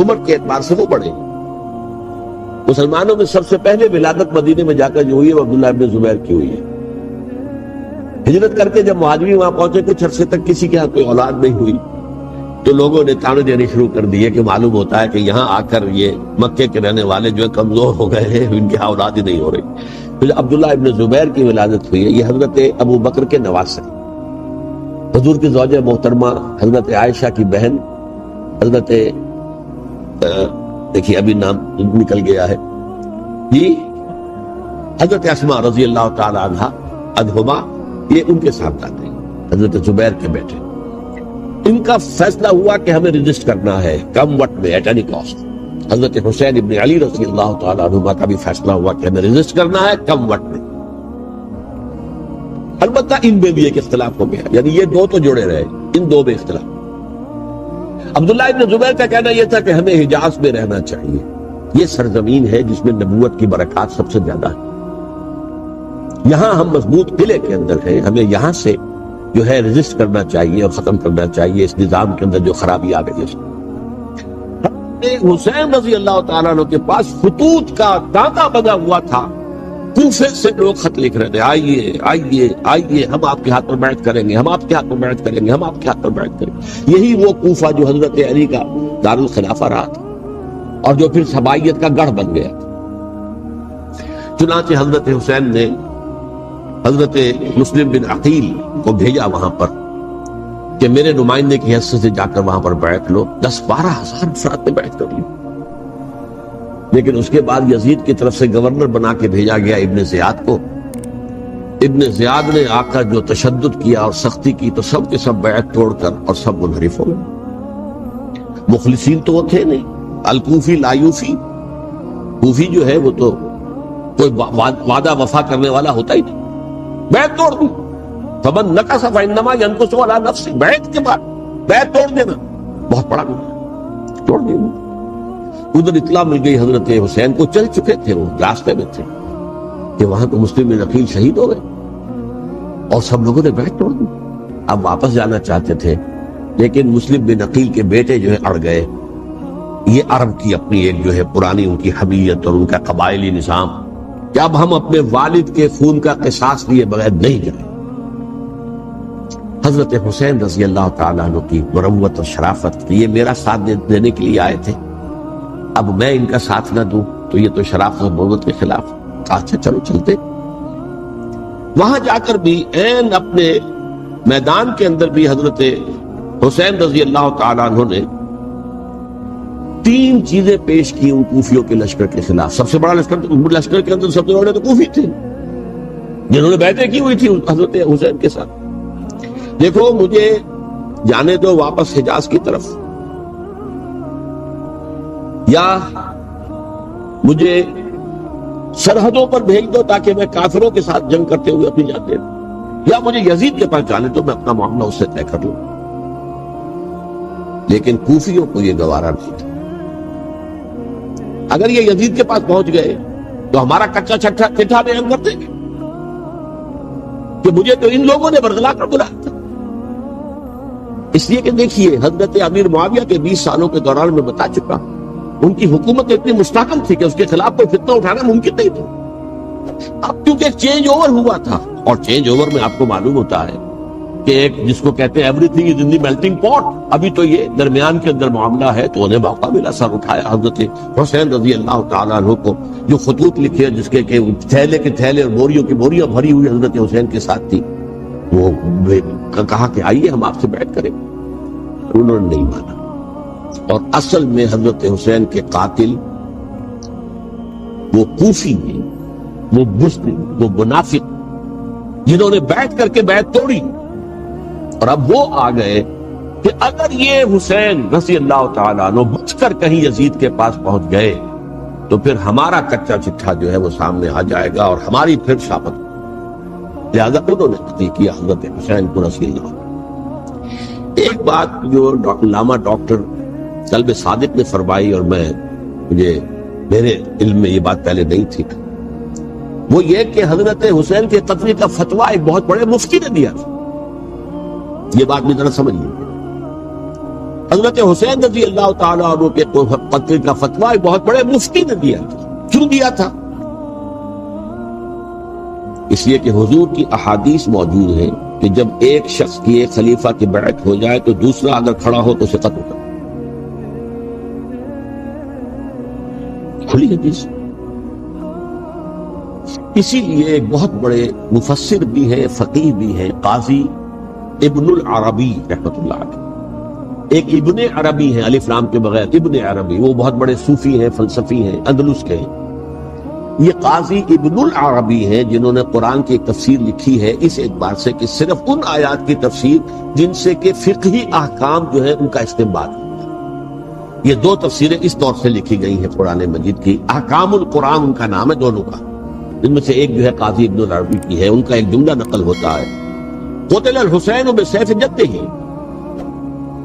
عمر کے اعتبار سے وہ بڑے ہیں، مسلمانوں میں سب سے پہلے ولادت مدینے میں جا کر جو ہوئی ہے وہ عبداللہ ابن زبیر کی ہوئی ہے۔ ہجرت کر کے جب مہاجرین وہاں پہنچے، کچھ عرصے تک کسی کے ہاں کوئی اولاد نہیں ہوئی، تو لوگوں نے تانے دینے شروع کر دیے کہ معلوم ہوتا ہے کہ یہاں آ کر یہ مکے کے رہنے والے جو ہے کمزور ہو گئے ہیں، ان کی اولاد ہی نہیں ہو رہی۔ پھر عبداللہ ابن زبیر کی ولادت ہوئی ہے، یہ حضرت ابو بکر کے نواسے، حضور کی زوجہ محترمہ حضرت عائشہ کی بہن، حضرت دیکھیے ابھی نام نکل گیا ہے جی، حضرت اسماء رضی اللہ تعالی عنہا عنہما، یہ ان کے ساتھ آتے ہیں، حضرت زبیر کے بیٹے۔ ان کا فیصلہ ہوا کہ ہمیں رجسٹ کرنا ہے کم وقت میں، ایٹ اینی کاسٹ۔ حضرت حسین ابن علی رضی اللہ تعالی عنہما کا بھی فیصلہ ہوا کہ ہمیں رجسٹ کرنا ہے کم وقت میں۔ البتہ ان میں بھی ایک اختلاف ہو گیا، یعنی یہ 2 تو جڑے رہے، ان 2 میں اختلاف۔ عبداللہ ابن زبیر کا کہنا یہ تھا کہ ہمیں حجاز میں رہنا چاہیے، یہ سرزمین ہے جس میں نبوت کی برکات سب سے زیادہ ہے، یہاں ہم مضبوط قلعے کے اندر ہیں، ہمیں یہاں سے جو ہے رجسٹ کرنا چاہیے اور ختم کرنا چاہیے اس نظام کے اندر جو خرابی آ گئی ہے۔ حسین رضی اللہ تعالیٰ عنہ کے پاس خطوط کا تانتا بنا ہوا تھا، کوفے سے لوگ خط لکھ رہے تھے، آئیے آئیے آئیے، ہم آپ کے ہاتھ پر بیعت کریں گے، ہم آپ کے ہاتھ پر بیعت کریں گے، ہم آپ کے ہاتھ پر بیعت کریں گے۔ یہی وہ کوفہ جو حضرت علی کا دارالخلافہ رہا تھا اور جو پھر سبائیت کا گڑھ بن گیا۔ چنانچہ حضرت حسین نے حضرت مسلم بن عقیل کو بھیجا وہاں پر کہ میرے نمائندے کی حیثیت سے جا کر وہاں پر بیعت لو۔ 10-12 ہزار افراد نے بیعت کر لی، لیکن اس کے بعد یزید کی طرف سے گورنر بنا کے بھیجا گیا ابن زیاد کو ابن زیاد نے آ کر جو تشدد کیا اور سختی کی تو سب کے سب بیعت توڑ کر اور سب منحرف ہو گئے۔ مخلصین تو وہ تھے نہیں، الکوفی لایوفی، کوفی جو ہے وہ تو کوئی وعدہ وفا کرنے والا ہوتا ہی نہیں، بیعت توڑ دی۔ فمن نقص فانما ينقص على نفسه، بیعت کے بعد بیعت توڑ دینا بہت بڑا گناہ، توڑ دینا۔ ادھر اطلاع مل گئی حضرت حسین کو، چل چکے تھے وہ، راستے میں تھے کہ وہاں تو مسلم بن عقیل شہید ہو گئے اور سب لوگوں نے بیعت توڑ دی۔ اب واپس جانا چاہتے تھے لیکن مسلم بن عقیل کے بیٹے جو ہے اڑ گئے۔ یہ عرب کی اپنی ایک جو ہے پرانی ان کی حمیت اور ان کا قبائلی نظام کہ اب ہم اپنے والد کے خون کا قصاص لیے بغیر نہیں جائیں۔ حضرت حسین رضی اللہ تعالیٰ عنہ کی مروت اور شرافت، یہ میرا ساتھ دینے کے لیے آئے تھے، اب میں ان کا ساتھ نہ دوں تو یہ تو شرافت اور مروت کے خلاف۔ اچھا چلو چلتے۔ وہاں جا کر بھی عین اپنے میدان کے اندر بھی حضرت حسین رضی اللہ تعالیٰ عنہ نے 3 چیزیں پیش کی ان کوفیوں کے لشکر کے خلاف۔ سب سے بڑا لشکر کے اندر سب سے بڑے تو کوفی تھے جنہوں نے بیعتیں کی ہوئی تھی حضرت حسین کے ساتھ۔ دیکھو مجھے جانے دو واپس حجاز کی طرف، یا مجھے سرحدوں پر بھیج دو تاکہ میں کافروں کے ساتھ جنگ کرتے ہوئے اپنی جان دے دوں، یا مجھے یزید کے پاس جانے دو، میں اپنا معاملہ اس سے طے کر لوں۔ لیکن کوفیوں کو یہ گوارا نہیں تھا۔ اگر یہ یزید کے پاس پہنچ گئے تو ہمارا کچا چٹھا بیان کر دیں گے کہ مجھے تو ان لوگوں نے برگلا کر بلایا تھا۔ اس لیے کہ دیکھیے حضرت امیر معاویہ کے 20 سالوں کے دوران میں بتا چکا ہوں، ان کی حکومت اتنی مستحکم تھی کہ اس کے خلاف کوئی فتنہ اٹھانا ممکن نہیں تھا۔ اب کیونکہ چینج اوور ہوا تھا، اور چینج اوور میں آپ کو معلوم ہوتا ہے کہ ایک جس کو کہتے ہیں every thing is in the melting پاٹ، ابھی تو یہ درمیان کے اندر معاملہ ہے، تو انہیں موقع ملا، سر اٹھایا حضرت حسین رضی اللہ تعالیٰ عنہ کو، جو خطوط لکھے جس کے کہ تھیلے کے تھیلے اور بوریوں کی بوریاں بھری ہوئی حضرت حسین کے ساتھ تھی، وہ کہا کہ آئیے ہم آپ سے بیعت کریں، انہوں نے نہیں مانا۔ اور اصل میں حضرت حسین کے قاتل وہ کوفی ہیں، وہ مسلم، وہ منافق، جنہوں نے بیعت کر کے بیعت توڑی، اور اب وہ آ گئے کہ اگر یہ حسین رضی اللہ تعالیٰ عنہ بچ کر کہیں یزید کے پاس پہنچ گئے تو پھر ہمارا کچا چٹھا جو ہے وہ سامنے آ جائے گا اور ہماری پھر شامت، لہذا انہوں نے قتل کیا حضرت حسین کو رضی اللہ۔ ایک بات جو علامہ ڈاکٹر قلب صادق نے فرمائی، اور میرے علم میں یہ بات پہلے نہیں تھی، وہ یہ کہ حضرت حسین کے قتل کا فتویٰ ایک بہت بڑے مفتی نے دیا تھا۔ یہ بات بھی ذرا سمجھ لیجیے، حضرت حسین رضی اللہ تعالیٰ عنہ کے قتل کا فتویٰ ایک بہت بڑے مفتی نے دیا تھا۔ کیوں دیا تھا؟ اس لیے کہ حضور کی احادیث موجود ہیں کہ جب ایک شخص کی ایک خلیفہ کی بیعت ہو جائے تو دوسرا اگر کھڑا ہو تو اسے قتل کر، کھلی حدیث۔ اسی لیے ایک بہت بڑے مفسر بھی ہیں، فقیہ بھی ہیں، قاضی ابن العربی رحمۃ اللہ علیہ، ایک ابن عربی ہیں الف لام کے بغیر، ابن عربی، وہ بہت بڑے صوفی ہیں، فلسفی ہیں، اندلس کے ہیں۔ یہ قاضی ابن العربی ہیں جنہوں نے قرآن کی ایک تفسیر لکھی ہے اس اعتبار سے کہ صرف ان آیات کی تفسیر جن سے کہ فقہی احکام جو ہے ان کا استنباط ہے۔ یہ 2 تفسیریں اس طور سے لکھی گئی ہیں قرآن مجید کی، احکام القرآن ان کا نام ہے دونوں کا، ان میں سے ایک جو ہے قاضی ابن العربی کی ہے۔ ان کا ایک جملہ نقل ہوتا ہے، قتل الحسین بسیف جدہ،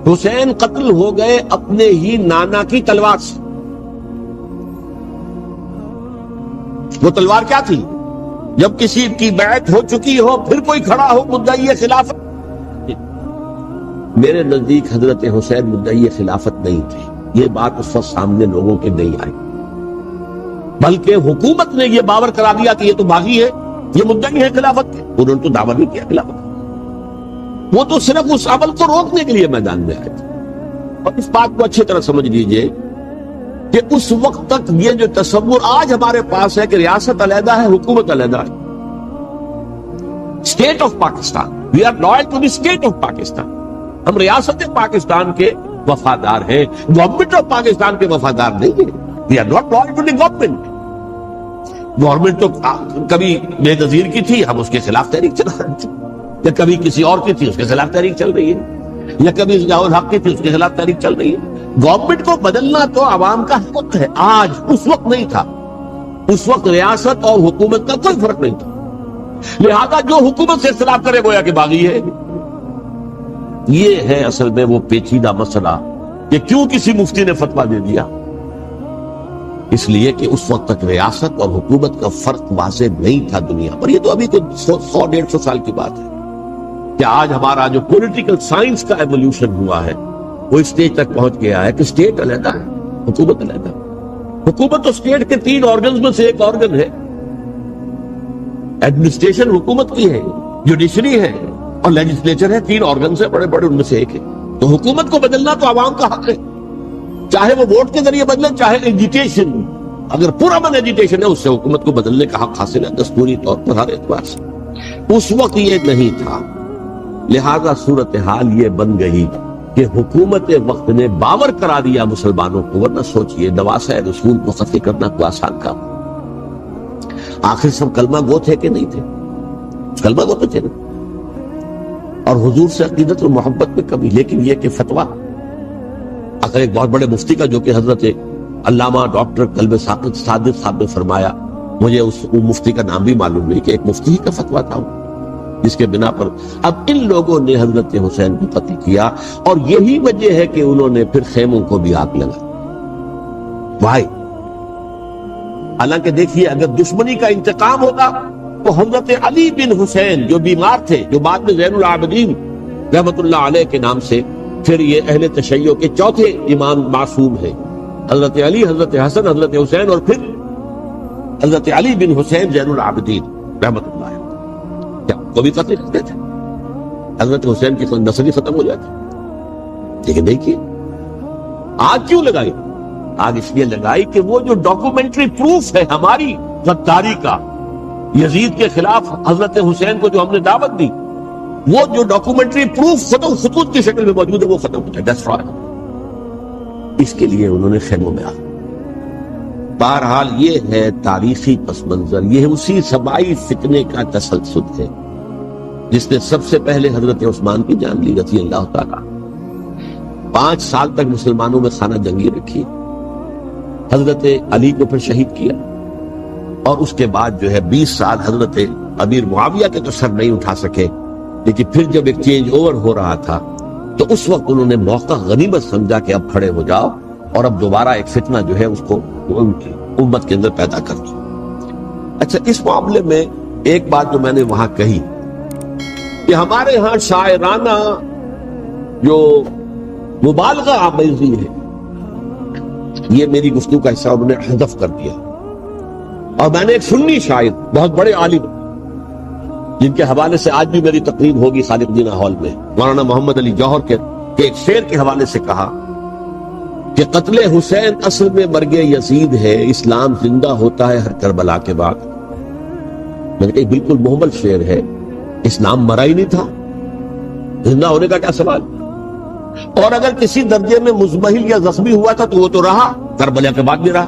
حسین قتل ہو گئے اپنے ہی نانا کی تلوار سے۔ وہ تلوار کیا تھی؟ جب کسی کی بیعت ہو چکی ہو پھر کوئی کھڑا ہو مدعی خلافت، میرے نزدیک حضرت حسین مدعی خلافت نہیں تھے، یہ بات اس وقت سامنے لوگوں کے نہیں آئی، بلکہ حکومت نے یہ باور کرا دیا کہ یہ تو باغی ہے، یہ مدعی ہے خلافت کے، انہوں نے تو دعویٰ نہیں کیا خلافت، وہ تو صرف اس عمل کو روکنے کے لیے میدان میں آئے تھے۔ اور اس بات کو اچھی طرح سمجھ لیجئے کہ اس وقت تک یہ جو تصور آج ہمارے پاس ہے کہ ریاست علیحدہ ہے، حکومت علیحدہ ہے، state of Pakistan, we are loyal to the state of Pakistan, ہم ریاست پاکستان کے وفادار ہیں، گورنمنٹ آف پاکستان کے وفادار نہیں ہیں، we are not loyal to the government. Government تو کبھی بے نظیر کی تھی، ہم اس کے خلاف تحریک چلا رہے تھے، یا کبھی کسی اور کی تھی اس کے خلاف تحریک چل رہی ہے، یا کبھی ضیاء الحق کی تھی اس کے خلاف تحریک چل رہی ہے۔ گورنمنٹ کو بدلنا تو عوام کا حق ہے، آج اس وقت نہیں تھا، اس وقت ریاست اور حکومت کا کوئی فرق نہیں تھا، لہذا جو حکومت سے اختلاف کرے گویا کہ باغی ہے۔ یہ ہے اصل میں وہ پیچیدہ مسئلہ کہ کیوں کسی مفتی نے فتویٰ دے دیا، اس لیے کہ اس وقت تک ریاست اور حکومت کا فرق واضح نہیں تھا دنیا پر۔ یہ تو ابھی تو 100-150 سال کی بات ہے کہ آج ہمارا جو پولیٹیکل سائنس کا ایولیوشن ہوا ہے وہ اسٹیج تک پہنچ گیا ہے کہ اسٹیٹ علیحدہ ہے، حکومت علیحدہ۔ حکومت تو اسٹیٹ کے 3 آرگنز میں سے ایک آرگن ہے، ایڈمنسٹریشن حکومت کی ہے، جوڈیشری ہے اور لیجسلیچر ہے، 3 آرگنز ہیں بڑے بڑے، ان میں سے ایک ہے۔ تو حکومت کو بدلنا تو عوام کا حق ہے، چاہے وہ ووٹ کے ذریعے بدلے چاہے ایجیٹیشن، اگر پورا من ایجیٹیشن ہے اس سے حکومت کو بدلنے کا حق حاصل ہے دستوری طور پر ہر اعتبار سے۔ اس وقت یہ نہیں تھا، لہذا صورتحال یہ بن گئی کہ حکومت وقت نے باور کرا دیا مسلمانوں کو، ورنہ سوچئے نواسۂ رسول کو قتل کرنا کوئی آسان کام۔ آخر سب کلمہ گو تھے کہ نہیں تھے؟ کلمہ گو تو تھے نا، اور حضور سے عقیدت و محبت میں کمی، لیکن یہ کہ فتویٰ اگر ایک بہت بڑے مفتی کا، جو کہ حضرت علامہ ڈاکٹر قلب صادق صاحب نے فرمایا، مجھے اس مفتی کا نام بھی معلوم نہیں، کہ ایک مفتی کا فتویٰ تھا جس کے بنا پر اب ان لوگوں نے حضرت حسین کو قتل کیا، اور یہی وجہ ہے کہ انہوں نے پھر خیموں کو بھی آگ لگائی۔ بھائی حالانکہ دیکھیے اگر دشمنی کا انتقام ہوتا تو حضرت علی بن حسین جو بیمار تھے، جو بعد میں زین العابدین رحمت اللہ علیہ کے نام سے پھر یہ اہل تشیع کے چوتھے امام معصوم ہیں، حضرت علی، حضرت حسن، حضرت حسین، اور پھر حضرت علی بن حسین زین العابدین رحمت اللہ علیہ، کیا کو بھی قتل کرتے تھے؟ حضرت حسین کی نسل ہی ختم ہو جاتی، لیکن نہیں کیا۔ آگ کیوں لگائی؟ آگ اس لیے لگائی کہ وہ جو ڈاکومنٹری پروف ہے ہماری غداری کا یزید کے خلاف حضرت حسین کو جو ہم نے دعوت دی، وہ جو ڈاکومنٹری پروف خطوط کی شکل میں موجود ہے وہ ختم ہو جائے، ڈسٹرائے۔ اس کے لیے انہوں نے خیموں میں آگ۔ بہرحال یہ ہے تاریخی پس منظر، یہ اسی سبائی فتنے کا تسلسل ہے جس نے سب سے پہلے حضرت عثمان کی جان لی رضی اللہ تعالیٰ۔ 5 سال تک مسلمانوں میں خانہ جنگی رکھی، حضرت علی کو پھر شہید کیا، اور اس کے بعد جو ہے 20 سال حضرت امیر معاویہ کے تو سر نہیں اٹھا سکے، لیکن پھر جب ایک چینج اوور ہو رہا تھا تو اس وقت انہوں نے موقع غنیمت سمجھا کہ اب کھڑے ہو جاؤ اور اب دوبارہ ایک فتنہ جو ہے اس کو ان کی امت کے اندر پیدا کر دو۔ اچھا، اس معاملے میں ایک بات جو میں نے وہاں کہی کہ ہمارے ہاں شاعرانہ جو مبالغہ آمیزی ہے، یہ میری گفتگو کا حصہ انہوں نے حذف کر دیا، اور میں نے ایک سنی شاعر بہت بڑے عالم جن کے حوالے سے آج بھی میری تقریب ہوگی خالق جناح ہال میں، مولانا محمد علی جوہر کے ایک شعر کے حوالے سے کہا کہ قتل حسین اصل میں مرگ یزید ہے، اسلام زندہ ہوتا ہے ہر کربلا کے بعد۔ میں نے کہا بالکل محمل شعر ہے، اسلام مرا ہی نہیں تھا، زندہ ہونے کا کیا سوال؟ اور اگر کسی درجے میں مزمحل یا زخمی ہوا تھا تو وہ تو رہا، کربلا کے بعد بھی رہا،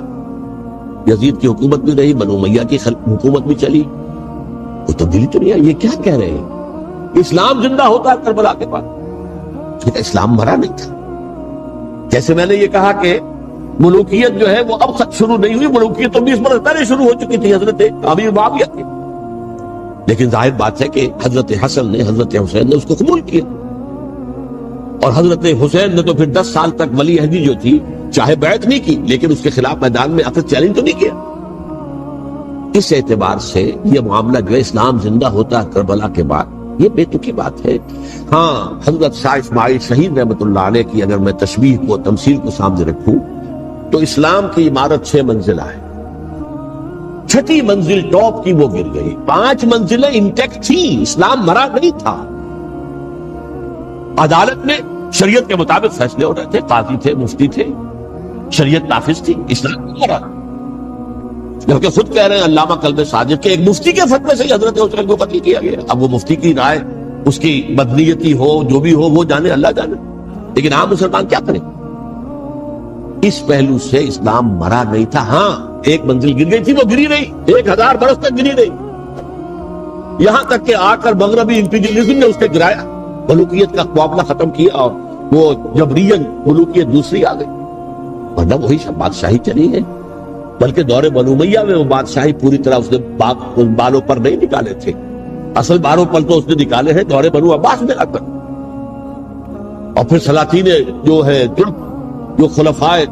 یزید کی حکومت بھی رہی، بنو امیہ کی حکومت بھی چلی، کوئی تبدیلی تو نہیں آئی۔ یہ کیا کہہ رہے ہیں؟ اسلام زندہ ہوتا ہے کربلا کے بعد؟ اسلام مرا نہیں تھا۔ جیسے میں نے یہ کہا کہ ملوکیت جو ہے وہ اب شروع نہیں ہوئی، ملوکیت تو 20 برس پہلے شروع ہو چکی تھی حضرت امیر معاویہ کی، لیکن ظاہر بات ہے کہ حضرت حسن نے، حضرت حسین نے اس کو قبول کیا، اور حضرت حسین نے تو پھر 10 سال تک ولی عہدی جو تھی چاہے بیعت نہیں کی لیکن اس کے خلاف میدان میں آخر چیلنج تو نہیں کیا۔ اس اعتبار سے یہ معاملہ جو ہے اسلام زندہ ہوتا ہے کربلا کے بعد، یہ بے تکی بات ہے۔ ہاں، حضرت شاہ اسماعیل شہید رحمت اللہ علیہ کی اگر میں تشبیہ کو، تمثیل کو سامنے رکھوں تو اسلام کی عمارت 6 منزلہ ہے، 6ٹھی منزل ٹاپ کی وہ گر گئی، 5 منزلیں انٹیکٹ تھیں، اسلام مرا نہیں تھا۔ عدالت میں شریعت کے مطابق فیصلے ہو رہے تھے، قاضی تھے، مفتی تھے، شریعت نافذ تھی، اسلام نہیں مرا۔ جبکہ خود کہہ رہے ہیں علامہ قلب صادق کہ ایک مفتی کے فتوے سے حضرت حسین کو قتل کیا گیا۔ اب وہ مفتی کی رائے، اس کی بدنیتی ہو، جو بھی ہو، وہ جانے، اللہ جانے، لیکن عام مسلمان کیا کریں؟ اس پہلو سے اسلام مرا نہیں تھا. ہاں ایک منزل گر گئی تھی، وہ گری نہیں، 1000 برس تک گری نہیں، یہاں تک کہ آ کر مغربی امپیریلزم نے اس کے گرایا، ملوکیت کا معاملہ ختم کیا اور وہ جبرین ملوکیت دوسری آ گئی. ورنہ وہی سب بادشاہی چلی ہے. بلکہ دور بنو امیہ میں وہ بادشاہی پوری طرح اس نے بالوں پر نہیں نکالے تھے، اصل بالوں پر تو اس نے نکالے ہیں دور بنو عباس میں آ کر. اور پھر سلاطین جو ہے جو خلفاء ہیں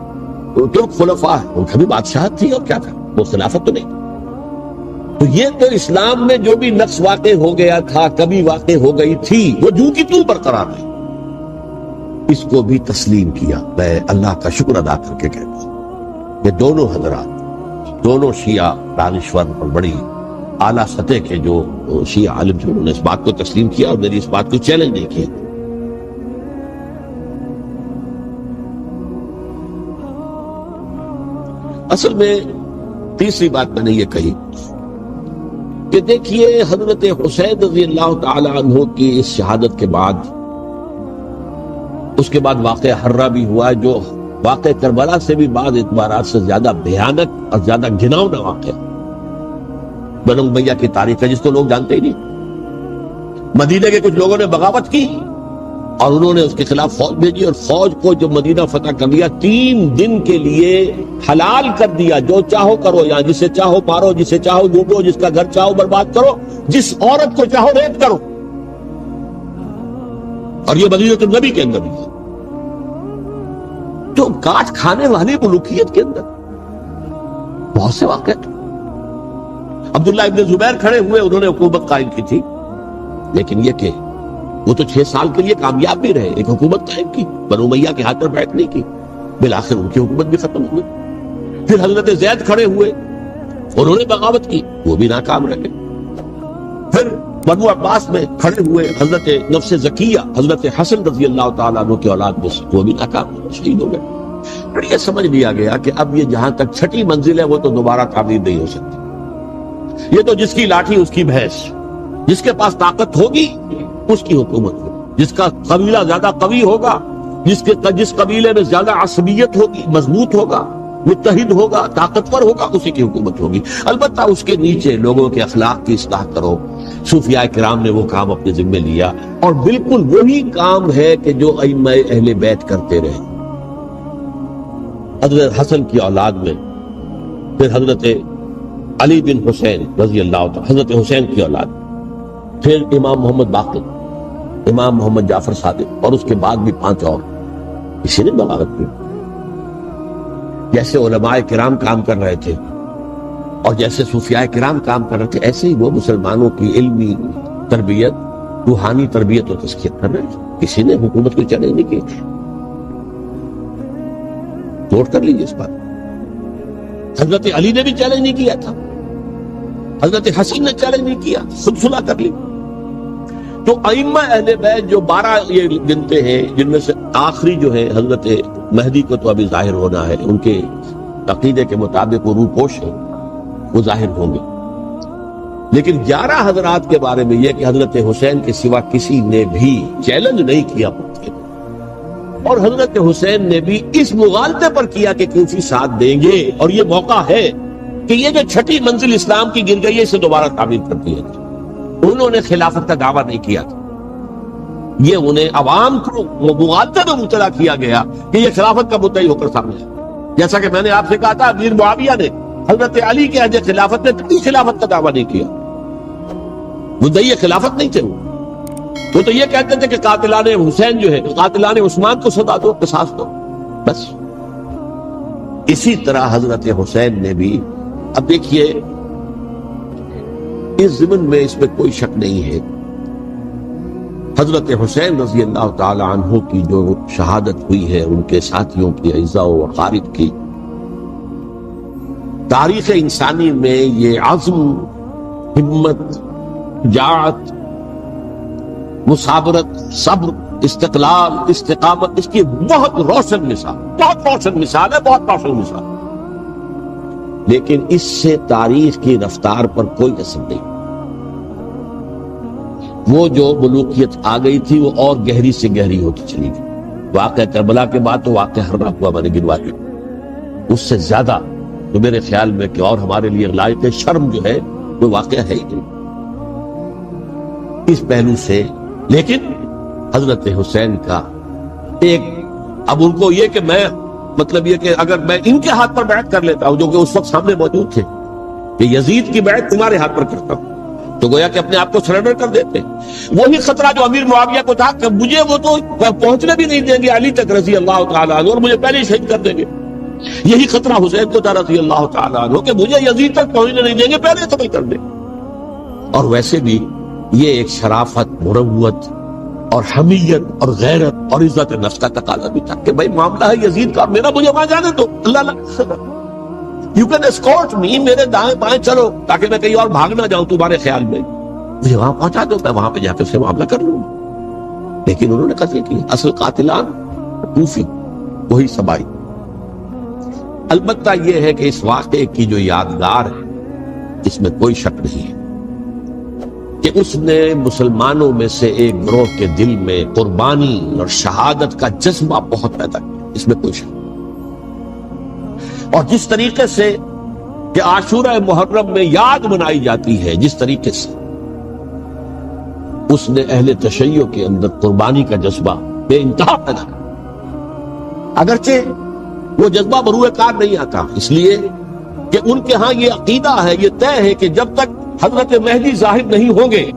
ان کا بھی بادشاہت تھی، اور کیا تھا، وہ خلافت تو نہیں. تو یہ تو اسلام میں جو بھی نقص واقع ہو گیا تھا، کبھی واقع ہو گئی تھی، وہ جو کی توں برقرار ہے. اس کو بھی تسلیم کیا. میں اللہ کا شکر ادا کر کے کہتا ہوں کہ دونوں حضرات، دونوں شیعہ دانشور اور بڑی اعلیٰ سطح کے جو شیعہ عالم تھے، انہوں نے اس بات کو تسلیم کیا اور میری اس بات کو چیلنج نہیں کیا. اصل میں تیسری بات میں نے یہ کہی کہ دیکھیے حضرت حسین رضی اللہ تعالی عنہ کی اس شہادت کے بعد، اس کے بعد واقعہ حرہ بھی ہوا، جو واقعہ کربلا سے بھی بعض اعتبارات سے زیادہ بھیانک اور زیادہ گھناؤنا واقعہ بنو امیہ کی تاریخ ہے، جس کو لوگ جانتے ہی نہیں. مدینہ کے کچھ لوگوں نے بغاوت کی اور انہوں نے اس کے خلاف فوج بھیجی، اور فوج کو جو مدینہ فتح کر لیا، 3 دن کے لیے حلال کر دیا، جو چاہو کرو، یہاں جسے چاہو مارو، جسے چاہو لوٹو، جس کا گھر چاہو برباد کرو، جس عورت کو چاہو ریپ کرو. اور یہ مدینہ النبی کے اندر بھی جو کاٹ کھانے والی ملوکیت کے اندر بہت سے واقعات. عبداللہ ابن زبیر کھڑے ہوئے، انہوں نے حکومت قائم کی تھی، لیکن یہ کہ وہ تو 6 سال کے لیے کامیاب بھی رہے، ایک حکومت قائم کی، بنو امیہ کے ہاتھ پر بیٹھ نہیں کی، بالآخر ان کی حکومت بھی ختم ہوئی. پھر حضرت زید کھڑے ہوئے، انہوں نے بغاوت کی، وہ بھی ناکام رہے. پھر بنو عباس میں کھڑے ہوئے حضرت نفس زکیہ، حضرت حسن رضی اللہ تعالیٰ عنہ کی اولاد میں سے، وہ بھی ناکام ہوئے، شہید ہو گئے. پھر یہ سمجھ لیا گیا کہ اب یہ جہاں تک 6ٹھی منزل ہے وہ تو دوبارہ تعمیر نہیں ہو سکتی. یہ تو جس کی لاٹھی اس کی بھینس، جس کے پاس طاقت ہوگی اس کی حکومت ہوگی، جس کا قبیلہ زیادہ قوی ہوگا، جس قبیلے میں زیادہ عصبیت ہوگی، مضبوط ہوگا، متحد ہوگا، طاقتور ہوگا، اسی کی حکومت ہوگی. البتہ اس کے نیچے لوگوں کے اخلاق کی اصلاح کرو. صوفیاء کرام نے وہ کام اپنے ذمہ لیا، اور بالکل وہی کام ہے کہ جو ائمہ اہل بیت کرتے رہے. حضرت حسن کی اولاد میں پھر حضرت علی بن حسین رضی اللہ تعالی، حضرت حسین کی اولاد، پھر امام محمد باقر، امام محمد جعفر صادق، اور اس کے بعد بھی 5 اور. کسی نے بغاوت کی. جیسے علماء کرام کام کر رہے تھے اور جیسے صوفیاء کرام کام کر رہے تھے، ایسے ہی وہ مسلمانوں کی علمی تربیت، روحانی تربیت اور تزکیہ کر رہے تھے. کسی نے حکومت کو چیلنج نہیں کی. نوٹ کر لیجیے اس بات. حضرت علی نے بھی چیلنج نہیں کیا تھا، حضرت حسین نے چیلنج نہیں کیا، خود صلح کر لی. تو ائمہ اہل بیت جو 12 یہ گنتے ہیں، جن میں سے آخری جو ہے حضرت مہدی کو تو ابھی ظاہر ہونا ہے، ان کے عقیدے کے مطابق وہ روح پوش ہیں، وہ ظاہر ہوں گے. لیکن 11 حضرات کے بارے میں یہ کہ حضرت حسین کے سوا کسی نے بھی چیلنج نہیں کیا. اور حضرت حسین نے بھی اس مغالطے پر کیا کہ کوفی ساتھ دیں گے، اور یہ موقع ہے کہ یہ جو 6ٹھی منزل اسلام کی گر گئی ہے، اسے دوبارہ تعمیر کر دیا جائے. انہوں نے خلافت کا دعویٰ نہیں کیا تھا، یہ انہیں عوام کو مغالطے میں مبتلا کیا گیا کہ یہ خلافت کا مدعی ہو کر سامنے آئے. جیسا کہ میں نے آپ سے کہا تھا، امیر معاویہ نے حضرت علی کے عہد خلافت نے کبھی خلافت کا دعویٰ نہیں کیا. مدعی خلافت نہیں تھے. وہ تو یہ کہتے تھے کہ قاتلان حسین جو ہے، قاتلان عثمان کو سزا دو، قصاص دو، بس. اسی طرح حضرت حسین نے بھی، اب دیکھیے اس ضمن میں اس میں کوئی شک نہیں ہے، حضرت حسین رضی اللہ تعالی عنہ کی جو شہادت ہوئی ہے، ان کے ساتھیوں کی، اعزاء و اقارب کی، تاریخ انسانی میں یہ عزم، ہمت، شجاعت، مثابرت، صبر، استقلال، استقامت، اس کی بہت روشن مثال، بہت روشن مثال ہے، بہت روشن مثال. لیکن اس سے تاریخ کی رفتار پر کوئی اثر نہیں. وہ جو ملوکیت آ گئی تھی وہ اور گہری سے گہری ہوتی چلی گئی. واقعہ کربلا کے بعد تو واقعہ حرہ ہوا، میں نے گنوا دیا. اس سے زیادہ تو میرے خیال میں کہ اور ہمارے لیے لائق شرم جو ہے وہ واقعہ ہے ہی نہیں اس پہلو سے۔ لیکن حضرت حسین کا ایک، اب ان کو یہ کہ میں مطلب یہ کہ اگر میں ان کے ہاتھ پر بیعت کر لیتا ہوں جو کہ اس وقت سامنے موجود تھے کہ یزید کی بیعت تمہارے ہاتھ پر کرتا ہوں، تو گویا کہ اپنے آپ کو سرنڈر کر دیتے۔ وہی خطرہ جو امیر معاویہ کو تھا کہ مجھے وہ تو پہنچنے بھی نہیں دیں گے علی تک رضی اللہ تعالیٰ عنہ، اور مجھے پہلے ہی شہید کر دیں گے۔ یہی خطرہ حسین کو تھا رضی اللہ تعالیٰ عنہ کہ مجھے یزید تک پہنچنے نہیں دیں گے، پہلے قتل کر دیں۔ اور ویسے بھی یہ ایک شرافت، مروت اور حمیت اور غیرت اور عزت نفس کا تقاضا بھی تھا کہ بھائی معاملہ ہے یزید کا، میرا مجھے وہاں جانے دو، اللہ یو کین اسکورٹ می، میرے دائیں بائیں چلو تاکہ میں کہیں اور بھاگ نہ جاؤں تمہارے خیال میں، مجھے وہاں پہنچا دو، میں وہاں پہ جا کے اس سے معاملہ کر لوں۔ لیکن انہوں نے قتل کیا، اصل قاتلان کوفی، وہی سبائی۔ البتہ یہ ہے کہ اس واقعے کی جو یادگار ہے اس میں کوئی شک نہیں ہے کہ اس نے مسلمانوں میں سے ایک گروہ کے دل میں قربانی اور شہادت کا جذبہ بہت پیدا کیا، اس میں کوئی شک نہیں۔ اور جس طریقے سے کہ عاشورہ محرم میں یاد منائی جاتی ہے، جس طریقے سے اس نے اہل تشیع کے اندر قربانی کا جذبہ بے انتہا پیدا کیا، اگرچہ وہ جذبہ بروئے کار نہیں آتا، اس لیے کہ ان کے ہاں یہ عقیدہ ہے، یہ طے ہے کہ جب تک حضرت مہدی ظاہر نہیں ہوں گے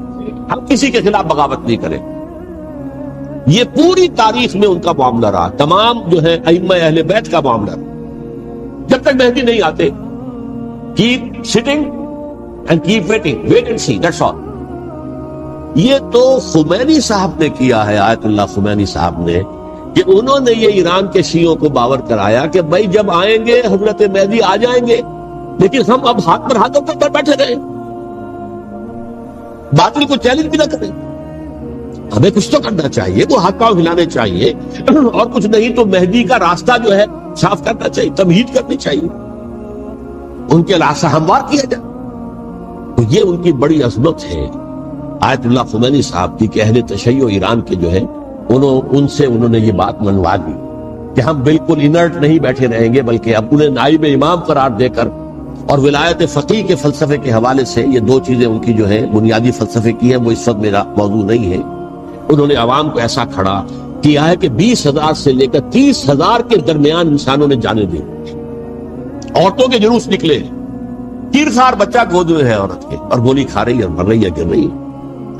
ہم کسی کے خلاف بغاوت نہیں کریں۔ یہ پوری تاریخ میں ان کا معاملہ رہا، تمام جو ہے ائمہ اہل بیت کا معاملہ رہا، جب تک مہدی نہیں آتے keep sitting and keep waiting, wait and see, that's all۔ یہ تو خمینی صاحب نے کیا ہے، آیت اللہ خمینی صاحب نے، کہ انہوں نے یہ ایران کے شیعوں کو باور کرایا کہ بھائی جب آئیں گے حضرت مہدی آ جائیں گے، لیکن ہم اب ہاتھ پر ہاتھ کر بیٹھے رہے، باطل کو چیلنج بھی نہ کریں، ہمیں کچھ تو کرنا چاہیے، وہ ہاتھ پاؤں ہلانے چاہیے، اور کچھ نہیں تو مہدی کا راستہ جو ہے صاف کرنا چاہیے، تمہید کرنی چاہیے، ان کے راستہ ہموار کیا جائے۔ تو یہ ان کی بڑی عظمت ہے آیت اللہ خمینی صاحب کی کہ اہل تشیع ایران کے جو ہے ان سے انہوں نے یہ بات منوا دی کہ ہم بالکل انرٹ نہیں بیٹھے رہیں گے، بلکہ اب انہیں نائب امام قرار دے کر اور ولایت فقیہ کے فلسفے کے حوالے سے، یہ دو چیزیں ان کی جو ہے بنیادی فلسفے کی ہیں، وہ اس وقت میرا موضوع نہیں ہے، انہوں نے عوام کو ایسا کھڑا کیا ہے کہ 20,000 سے لے کر 30,000 کے درمیان انسانوں نے جانے دی، عورتوں کے جلوس نکلے، تیرخوار بچہ گود میں ہے عورت کے، اور گولی کھا رہی ہے، مر رہی ہے، گر رہی ہے۔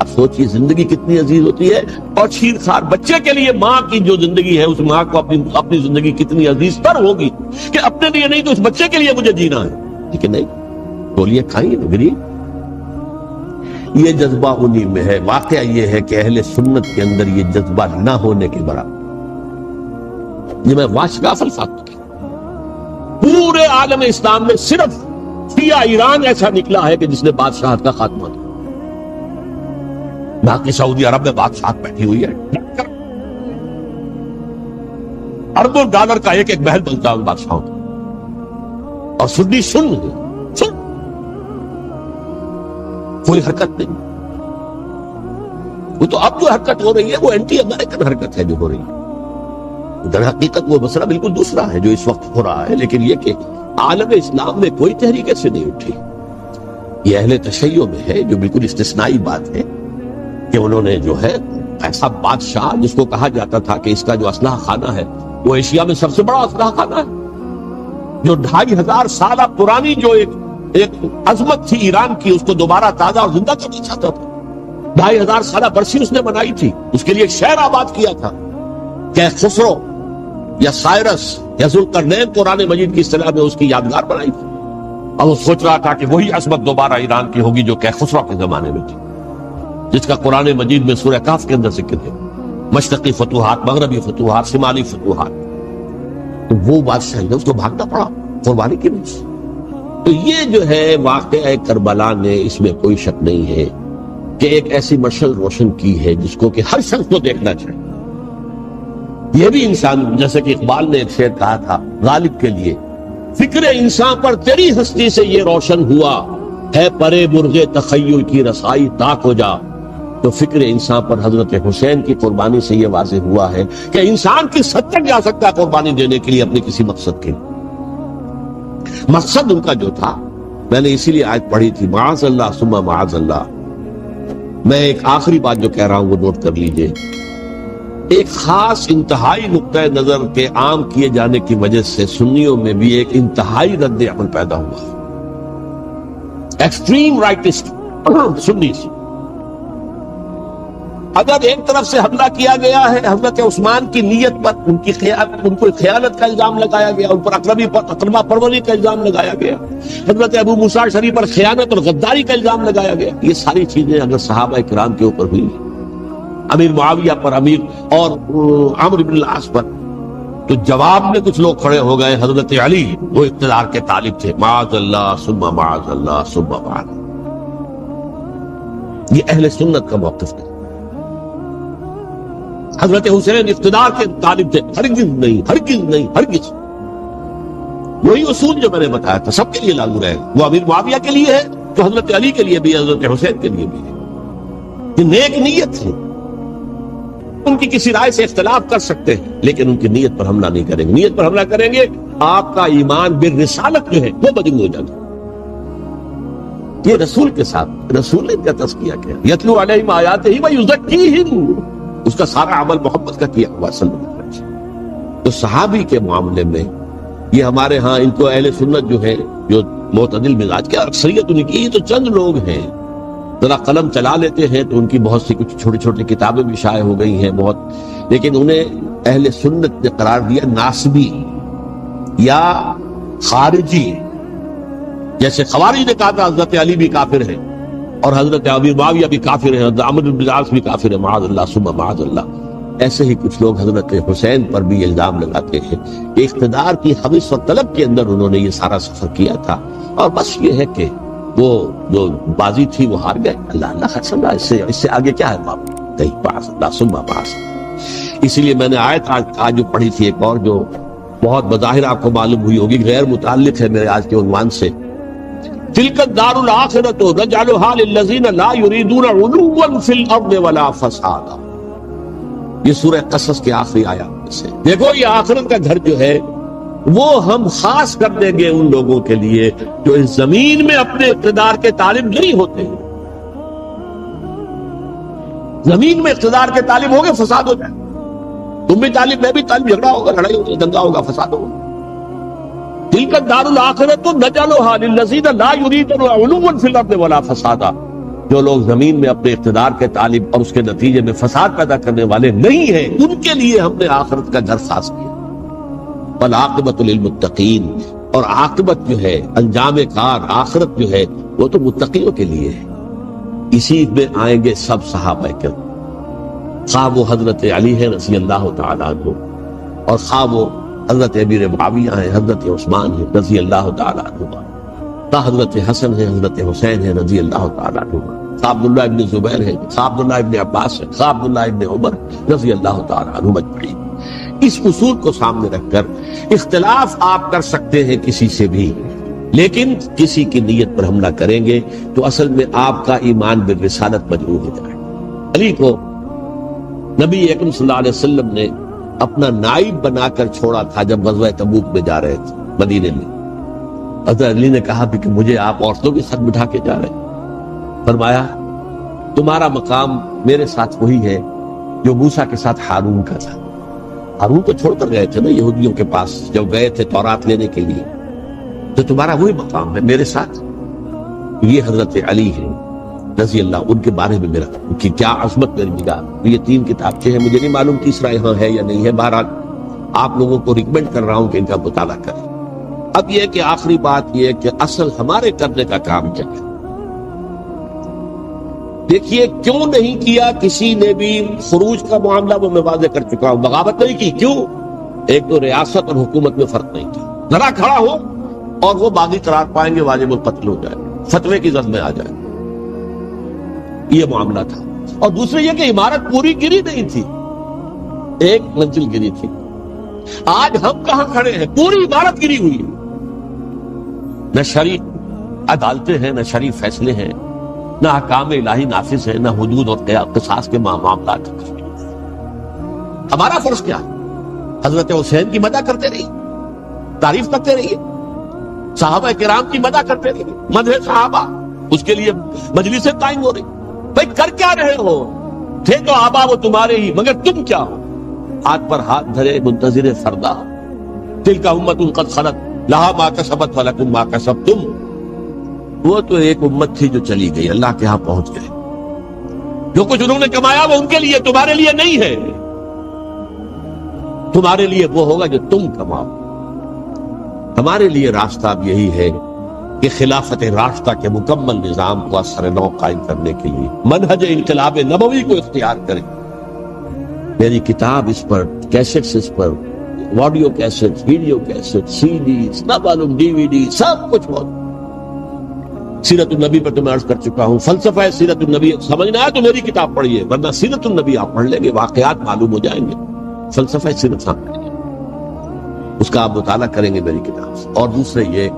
اب سوچیے زندگی کتنی عزیز ہوتی ہے، اور شیرخوار بچے کے لیے ماں کی جو زندگی ہے، اس ماں کو اپنی زندگی کتنی عزیز تر ہوگی کہ اپنے لیے نہیں تو اس بچے کے لیے مجھے جینا ہے، لیکن نہیں، گولیاں کھائیں گری۔ یہ جذبہ انہی میں ہے۔ واقعہ یہ ہے کہ اہل سنت کے اندر یہ جذبہ نہ ہونے کے برابر، یہ میں واشگاف الفاظ کی، پورے عالم اسلام میں صرف شیعہ ایران ایسا نکلا ہے کہ جس نے بادشاہت کا خاتمہ کیا، باقی سعودی عرب میں بادشاہت بیٹھی ہوئی ہے، اربوں ڈالر کا ایک ایک محل بنتا ہے ان بادشاہوں کا، اور سنی سن کوئی حرکت نہیں۔ وہ تو اب جو حرکت ہو رہی ہے وہ اینٹی امریکن حرکت ہے جو ہو رہی ہے، در حقیقت وہ مسئلہ بالکل دوسرا ہے جو اس وقت ہو رہا ہے، لیکن یہ کہ عالم اسلام میں کوئی تحریک ایسے نہیں اٹھی۔ یہ اہل تشیع میں ہے جو بالکل استثنائی بات ہے کہ انہوں نے جو ہے ایسا بادشاہ جس کو کہا جاتا تھا کہ اس کا جو اسلحہ خانہ ہے وہ ایشیا میں سب سے بڑا اسلحہ خانہ ہے، جو 2500 سالہ پرانی جو ایک عظمت تھی ایران کی، اس کو دوبارہ تازہ اور زندہ کرنا چاہتا تھا۔ 2500 سالہ برسی اس نے بنائی تھی، اس کے لیے ایک شہر آباد کیا تھا کہ خسرو یا سائرس یا ذوالقرنین قرآن مجید کی اصطلاح میں اس کی یادگار بنائی تھی، اور وہ سوچ رہا تھا کہ وہی عظمت دوبارہ ایران کی ہوگی جو کہ خسرو کے زمانے میں تھی، جس کا قرآن مجید میں سورہ کہف کے اندر ذکر ہے، مشرقی فتوحات، مغربی فتوحات، شمالی فتوحات۔ تو وہ بادشاہ ہے، اس کو بھاگنا پڑا قربانی کی وجہ سے۔ تو یہ جو ہے واقعہ کربلا نے، اس میں کوئی شک نہیں ہے کہ ایک ایسی مشعل روشن کی ہے جس کو کہ ہر شخص کو دیکھنا چاہیے۔ یہ بھی انسان، جیسے کہ اقبال نے ایک شعر کہا تھا غالب کے لیے، فکر انسان پر تیری ہستی سے یہ روشن ہوا ہے، پرے مرغ تخیل کی رسائی تاک ہو جا۔ تو فکر انسان پر حضرت حسین کی قربانی سے یہ واضح ہوا ہے کہ انسان کس حد تک جا سکتا ہے قربانی دینے کے لیے اپنے کسی مقصد کے لیے۔ مقصد ان کا جو تھا، میں نے اسی لیے آیت پڑھی تھی، معاذ اللہ ثم معاذ اللہ۔ میں ایک آخری بات جو کہہ رہا ہوں وہ نوٹ کر لیجئے، ایک خاص انتہائی نقطۂ نظر کے عام کیے جانے کی وجہ سے سنیوں میں بھی ایک انتہائی رد عمل پیدا ہوا ہے، ایکسٹریم رائٹسٹ سنی سے۔ اگر ایک طرف سے حملہ کیا گیا ہے حضرت عثمان کی نیت پر، ان کو خیانت کا الزام لگایا گیا، ان پر اقربا پروری کا الزام لگایا گیا، حضرت ابو موسیٰ شریف پر خیانت اور غداری کا الزام لگایا گیا، یہ ساری چیزیں اگر صحابہ کرام کے اوپر ہوئی، امیر معاویہ پر، امیر اور عمرو بن العاص پر، تو جواب میں کچھ لوگ کھڑے ہو گئے، حضرت علی وہ اقتدار کے طالب تھے، معاذ اللہ ثم معاذ اللہ ثم معاذ۔ یہ اہل سنت کا موقف ہے۔ حضرت حسین اقتدار کے طالب تھے، ہرگز نہیں، ہرگز نہیں، ہرگز۔ وہی اصول جو میں نے بتایا تھا سب کے لیے لاگو رہے، وہ امیر معاویہ کے لیے ہے تو حضرت علی کے لیے بھی، حضرت حسین کے لیے بھی ہے۔ یہ نیک نیت ہے، ان کی کسی رائے سے اختلاف کر سکتے ہیں لیکن ان کی نیت پر حملہ نہیں کریں گے۔ نیت پر حملہ کریں گے آپ کا ایمان بالرسالت جو ہے وہ مجروح ہو جائے گا۔ یہ رسول کے ساتھ، رسول نے کا تذکیہ کیا، یتلو علیہم آیاتہ ویزکیہم، اس کا سارا عمل محبت کا کیا ہوا صلی اللہ علیہ وسلم۔ تو صحابی کے معاملے میں یہ ہمارے ہاں ان کو اہل سنت جو ہے، جو معتدل مزاج کے، اکثریت ان کی، یہ تو چند لوگ ہیں، ذرا قلم چلا لیتے ہیں تو ان کی بہت سی کچھ چھوٹی چھوٹی کتابیں بھی شائع ہو گئی ہیں بہت، لیکن انہیں اہل سنت نے قرار دیا ناسبی یا خارجی۔ جیسے خوارج نے کہا تھا حضرت علی بھی کافر ہے اور حضرت امیر معاویہ بھی کافر ہے، حضرت عمرو بن العاص بھی کافر ہے، معاذ اللہ ثم معاذ اللہ۔ ایسے ہی کچھ لوگ حضرت حسین پر بھی الزام لگاتے ہیں کہ اقتدار کی حوث اور طلب کے اندر انہوں نے یہ سارا سفر کیا تھا، اور بس یہ ہے کہ وہ جو بازی تھی وہ ہار گئے، اللہ اللہ خیر اللہ، اس سے آگے کیا ہے باب، کہیں معاذ اللہ ثم معاذ۔ اسی لیے میں نے آیت آج جو پڑھی تھی ایک اور جو بہت بظاہر آپ کو معلوم ہوئی ہوگی، غیر متعلق ہے میرے آج کے عنوان سے، تلک الدار الآخرۃ نجعلھا للذین لا یریدون علوا فی الارض ولا فسادا۔ یہ سورہ قصص کے آخری آیات سے، دیکھو یہ آخرت کا گھر جو ہے وہ ہم خاص کر دیں گے ان لوگوں کے لیے جو اس زمین میں اپنے اقتدار کے طالب نہیں ہوتے ہیں۔ زمین میں اقتدار کے طالب ہوگے فساد ہو جائے، تم بھی طالب میں بھی طالب، جھگڑا ہوگا، لڑائی ہوگی، دنگا ہوگا، فساد ہوگا۔ تلک الدار الآخرۃ نجعلھا للذین لا یریدون علوا فی الارض ولا فسادا، جو لوگ زمین میں اپنے اقتدار کے طالب اور اس کے نتیجے میں فساد پیدا کرنے والے نہیں ہیں، ان کے لیے ہم نے آخرت کا گھر خاص کیا۔ والعاقبۃ للمتقین، اور عاقبت جو ہے، انجام کار، آخرت جو ہے وہ تو متقیوں کے لیے ہے۔ اسی میں آئیں گے سب صحابہ کرام، خواہ وہ حضرت علی ہے رضی اللہ تعالیٰ عنہ، اور خواہ وہ حضرت امیر معاویہ ہیں، حضرت عثمان ہیں رضی اللہ تعالیٰ عنہ، خواہ حضرت حسن ہیں، حضرت حسین ہیں رضی اللہ تعالیٰ عنہ، خواہ عبداللہ ابن زبیر ہے، خواہ عبداللہ ابن عباس ہے، خواہ عبداللہ ابن عمر رضی اللہ تعالیٰ عنہ اجمعین۔ اس اصول کو سامنے رکھ کر اختلاف آپ کر سکتے ہیں کسی سے بھی، لیکن کسی کی نیت پر حملہ کریں گے تو اصل میں آپ کا ایمان بالرسالت مجروح ہو جائے۔ علی کو نبی اکرم صلی اللہ علیہ وسلم نے اپنا نائب بنا کر چھوڑا تھا جب غزوہ تبوک میں جا رہے تھے مدینے میں۔ حضرت علی نے کہا بھی کہ مجھے آپ عورتوں کے ساتھ بٹھا کے جا رہے ہیں، فرمایا تمہارا مقام میرے ساتھ وہی ہے جو موسیٰ کے ساتھ ہارون کا تھا۔ ہارون کو چھوڑ کر گئے تھے نا یہودیوں کے پاس جب گئے تھے تورات لینے کے لیے، تو تمہارا وہی مقام ہے میرے ساتھ۔ یہ حضرت علی ہے رضی اللہ، ان کے بارے میں میرا ان کی کیا عظمت میری نگاہ۔ یہ 3 کتابیں ہیں، مجھے نہیں معلوم تیسرا یہاں ہے یا نہیں ہے، بہرحال آپ لوگوں کو ریکمینڈ کر رہا ہوں کہ ان کا مطالعہ کریں۔ اب یہ کہ آخری بات یہ کہ اصل ہمارے کرنے کا کام کیا ہے۔ دیکھیے کیوں نہیں کیا کسی نے بھی خروج کا معاملہ، وہ میں واضح کر چکا ہوں، بغاوت نہیں کی، کیوں؟ ایک تو ریاست اور حکومت میں فرق نہیں تھا، ذرا کھڑا ہو اور وہ باغی قرار پائیں گے، واجب القتل ہو جائے، فتوے کی زد میں آ جائے، یہ معاملہ تھا۔ اور دوسرے یہ کہ عمارت پوری گری نہیں تھی، ایک منزل گری تھی۔ آج ہم کہاں کھڑے ہیں؟ پوری عمارت گری ہوئی ہے، نہ شرعی عدالتیں ہیں، نہ شرعی فیصلے ہیں، نہ احکام الہی نافذ ہے، نہ حدود اور قصاص کے معاملات۔ ہمارا فرض کیا ہے؟ حضرت حسین کی مدح کرتے رہیے، تعریف کرتے رہیے، صحابہ کرام کی مدح کرتے تھے، مدح صحابہ، اس کے لیے مجلسیں قائم ہو رہی. بھائی کر کیا رہے ہو؟ تھے تو آبا وہ تمہارے ہی، مگر تم کیا ہو؟ ہاتھ پر ہاتھ دھرے منتظر فردا. تلک امت قد خلت لہا ما کسبت ولکم ما کسبتم. وہ تو ایک امت تھی جو چلی گئی، اللہ کے ہاں پہنچ گئے. جو کچھ انہوں نے کمایا وہ ان کے لیے، تمہارے لیے نہیں ہے. تمہارے لیے وہ ہوگا جو تم کماؤ. ہمارے لیے راستہ اب یہی ہے کہ خلافت راشدہ کے مکمل نظام کو اثر نو قائم کرنے کے لیے منہج انقلاب نبوی کو اختیار کریں. میری کتاب اس پر، کیسٹس اس پر، آڈیو کیسٹ، ویڈیو کیسٹ، سی ڈیز، نہ معلوم ڈی وی ڈی، سب کچھ موجود. سیرت النبی پر تو میں عرض کر چکا ہوں. فلسفہ سیرت النبی سمجھنا ہے تو میری کتاب پڑھیے، ورنہ سیرت النبی آپ پڑھ لیں گے، واقعات معلوم ہو جائیں گے. فلسفہ سیرت سامنے اس کا آپ مطالعہ کریں گے میری کتاب سے. اور دوسرے یہ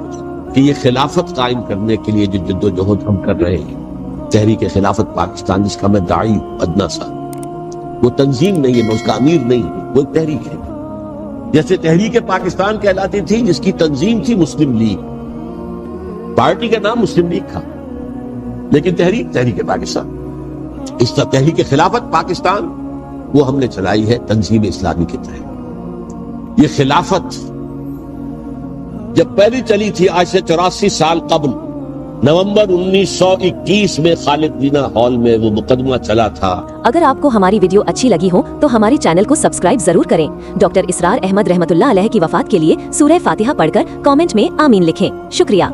کہ یہ خلافت قائم کرنے کے لیے جو جد و جہد ہم کر رہے ہیں، تحریک خلافت پاکستان، جس کا میں داعی ادنا سا، وہ تنظیم نہیں ہے، میں اس کا امیر نہیں ہوں، وہ ایک تحریک ہے. جیسے تحریک پاکستان کہلاتی تھی، جس کی تنظیم تھی مسلم لیگ، پارٹی کا نام مسلم لیگ تھا، لیکن تحریک پاکستان. اس طرح تحریک خلافت پاکستان وہ ہم نے چلائی ہے تنظیم اسلامی کے تحت. یہ خلافت جب پہلی چلی تھی آج سے 84 سال قبل، نومبر 1921 میں خالد جینا ہال میں وہ مقدمہ چلا تھا. اگر آپ کو ہماری ویڈیو اچھی لگی ہو تو ہمارے چینل کو سبسکرائب ضرور کریں. ڈاکٹر اسرار احمد رحمت اللہ علیہ کی وفات کے لیے سورہ فاتحہ پڑھ کر کامنٹ میں آمین لکھیں. شکریہ.